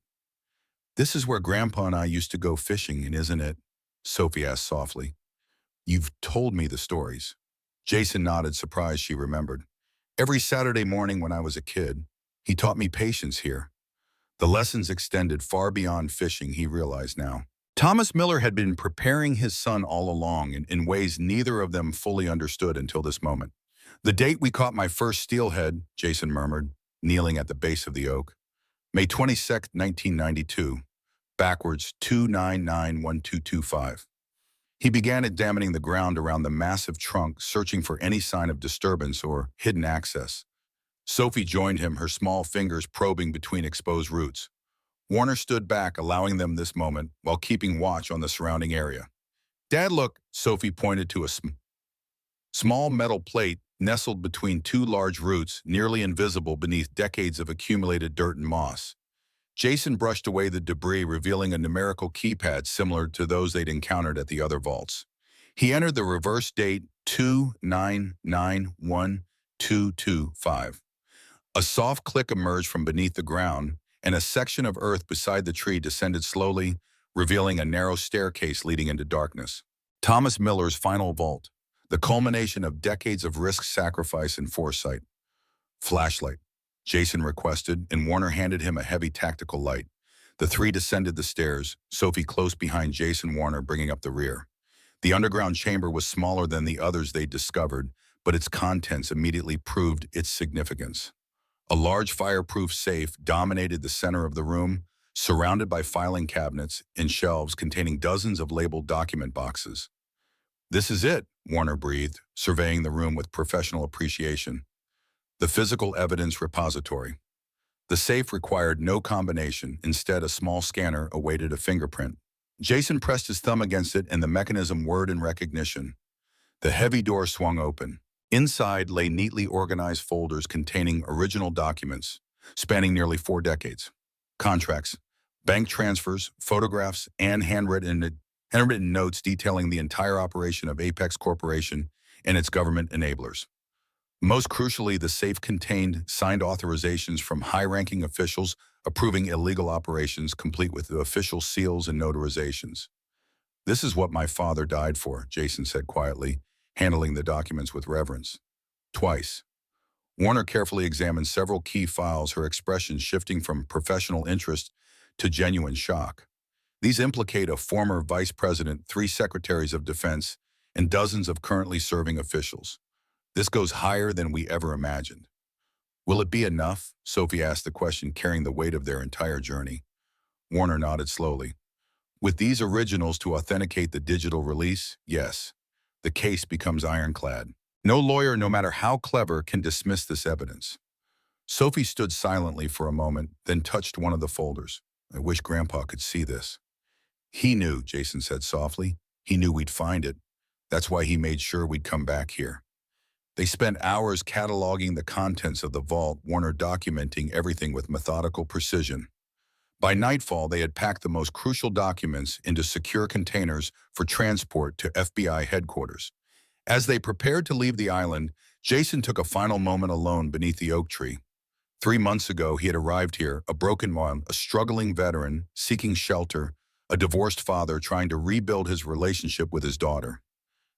This is where Grandpa and I used to go fishing, and isn't it? Sophie asked softly. You've told me the stories. Jason nodded, surprised she remembered. Every Saturday morning when I was a kid, he taught me patience here. The lessons extended far beyond fishing, he realized now. Thomas Miller had been preparing his son all along in ways neither of them fully understood until this moment. The date we caught my first steelhead, Jason murmured, kneeling at the base of the oak. May 22nd, 1992, backwards 2991225. He began examining the ground around the massive trunk, searching for any sign of disturbance or hidden access. Sophie joined him, her small fingers probing between exposed roots. Warner stood back, allowing them this moment, while keeping watch on the surrounding area. Dad, look, Sophie pointed to a small metal plate nestled between two large roots, nearly invisible beneath decades of accumulated dirt and moss. Jason brushed away the debris, revealing a numerical keypad similar to those they'd encountered at the other vaults. He entered the reverse date 2991225. A soft click emerged from beneath the ground, and a section of earth beside the tree descended slowly, revealing a narrow staircase leading into darkness. Thomas Miller's final vault, the culmination of decades of risk, sacrifice, and foresight. Flashlight, Jason requested, and Warner handed him a heavy tactical light. The three descended the stairs, Sophie close behind Jason, Warner bringing up the rear. The underground chamber was smaller than the others they'd discovered, but its contents immediately proved its significance. A large fireproof safe dominated the center of the room, surrounded by filing cabinets and shelves containing dozens of labeled document boxes. This is it, Warner breathed, surveying the room with professional appreciation. The physical evidence repository. The safe required no combination. Instead, a small scanner awaited a fingerprint. Jason pressed his thumb against it and the mechanism whirred in recognition. The heavy door swung open. Inside lay neatly organized folders containing original documents, spanning nearly 4 decades. Contracts, bank transfers, photographs, and handwritten notes detailing the entire operation of Apex Corporation and its government enablers. Most crucially, the safe contained signed authorizations from high-ranking officials approving illegal operations, complete with the official seals and notarizations. "This is what my father died for," Jason said quietly, handling the documents with reverence. Twice. Warner carefully examined several key files, her expression shifting from professional interest to genuine shock. These implicate a former vice president, 3 secretaries of defense, and dozens of currently serving officials. This goes higher than we ever imagined. "Will it be enough?" Sophie asked the question, carrying the weight of their entire journey. Warner nodded slowly. "With these originals to authenticate the digital release, yes. The case becomes ironclad. No lawyer, no matter how clever, can dismiss this evidence." Sophie stood silently for a moment, then touched one of the folders. "I wish Grandpa could see this." "He knew," Jason said softly. "He knew we'd find it. That's why he made sure we'd come back here." They spent hours cataloging the contents of the vault, Warner documenting everything with methodical precision. By nightfall, they had packed the most crucial documents into secure containers for transport to FBI headquarters. As they prepared to leave the island, Jason took a final moment alone beneath the oak tree. 3 months ago, he had arrived here, a broken man, a struggling veteran, seeking shelter, a divorced father trying to rebuild his relationship with his daughter.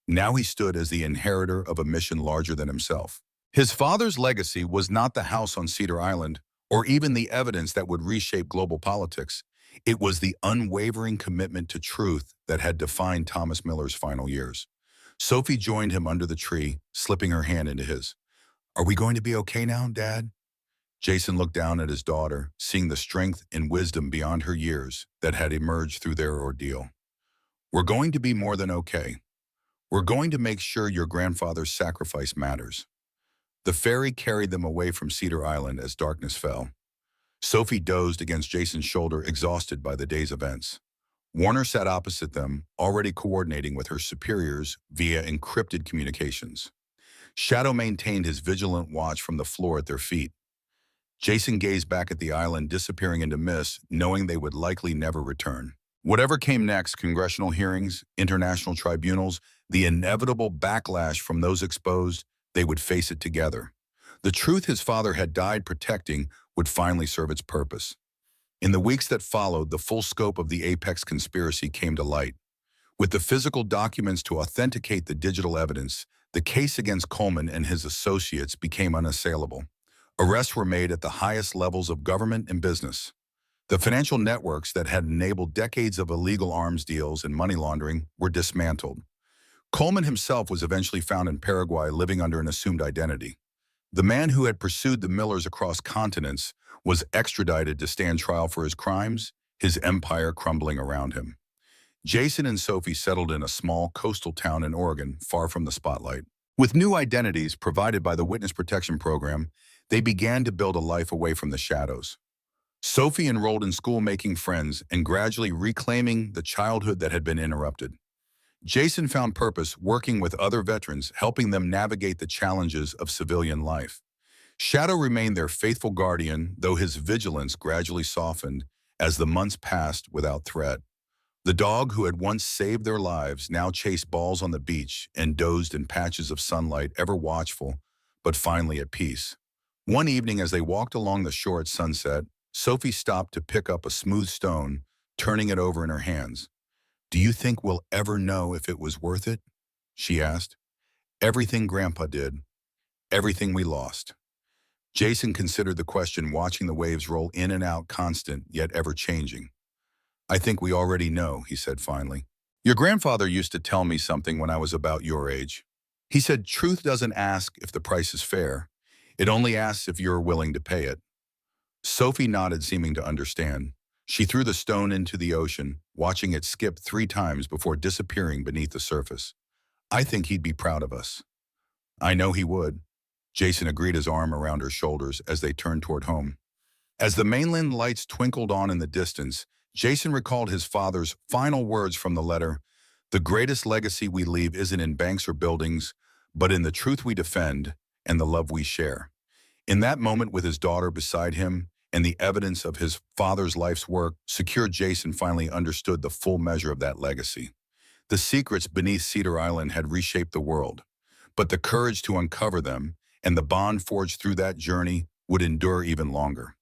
Now he stood as the inheritor of a mission larger than himself. His father's legacy was not the house on Cedar Island, or even the evidence that would reshape global politics. It was the unwavering commitment to truth that had defined Thomas Miller's final years. Sophie joined him under the tree, slipping her hand into his. "Are we going to be okay now, Dad?" Jason looked down at his daughter, seeing the strength and wisdom beyond her years that had emerged through their ordeal. "We're going to be more than okay. We're going to make sure your grandfather's sacrifice matters." The ferry carried them away from Cedar Island as darkness fell. Sophie dozed against Jason's shoulder, exhausted by the day's events. Warner sat opposite them, already coordinating with her superiors via encrypted communications. Shadow maintained his vigilant watch from the floor at their feet. Jason gazed back at the island, disappearing into mist, knowing they would likely never return. Whatever came next, congressional hearings, international tribunals, the inevitable backlash from those exposed, they would face it together. The truth his father had died protecting would finally serve its purpose. In the weeks that followed, the full scope of the Apex conspiracy came to light. With the physical documents to authenticate the digital evidence, the case against Coleman and his associates became unassailable. Arrests were made at the highest levels of government and business. The financial networks that had enabled decades of illegal arms deals and money laundering were dismantled. Coleman himself was eventually found in Paraguay, living under an assumed identity. The man who had pursued the Millers across continents was extradited to stand trial for his crimes, his empire crumbling around him. Jason and Sophie settled in a small coastal town in Oregon, far from the spotlight. With new identities provided by the Witness Protection Program, they began to build a life away from the shadows. Sophie enrolled in school, making friends and gradually reclaiming the childhood that had been interrupted. Jason found purpose working with other veterans, helping them navigate the challenges of civilian life. Shadow remained their faithful guardian, though his vigilance gradually softened as the months passed without threat. The dog who had once saved their lives now chased balls on the beach and dozed in patches of sunlight, ever watchful, but finally at peace. One evening, as they walked along the shore at sunset, Sophie stopped to pick up a smooth stone, turning it over in her hands. "Do you think we'll ever know if it was worth it?" she asked. "Everything Grandpa did. Everything we lost." Jason considered the question, watching the waves roll in and out, constant yet ever-changing. "I think we already know," he said finally. "Your grandfather used to tell me something when I was about your age. He said, truth doesn't ask if the price is fair. It only asks if you're willing to pay it." Sophie nodded, seeming to understand. She threw the stone into the ocean, watching it skip 3 times before disappearing beneath the surface. "I think he'd be proud of us." "I know he would." Jason agreed, his arm around her shoulders as they turned toward home. As the mainland lights twinkled on in the distance, Jason recalled his father's final words from the letter. "The greatest legacy we leave isn't in banks or buildings, but in the truth we defend and the love we share." In that moment, with his daughter beside him and the evidence of his father's life's work secured, Jason finally understood the full measure of that legacy. The secrets beneath Cedar Island had reshaped the world, but the courage to uncover them and the bond forged through that journey would endure even longer.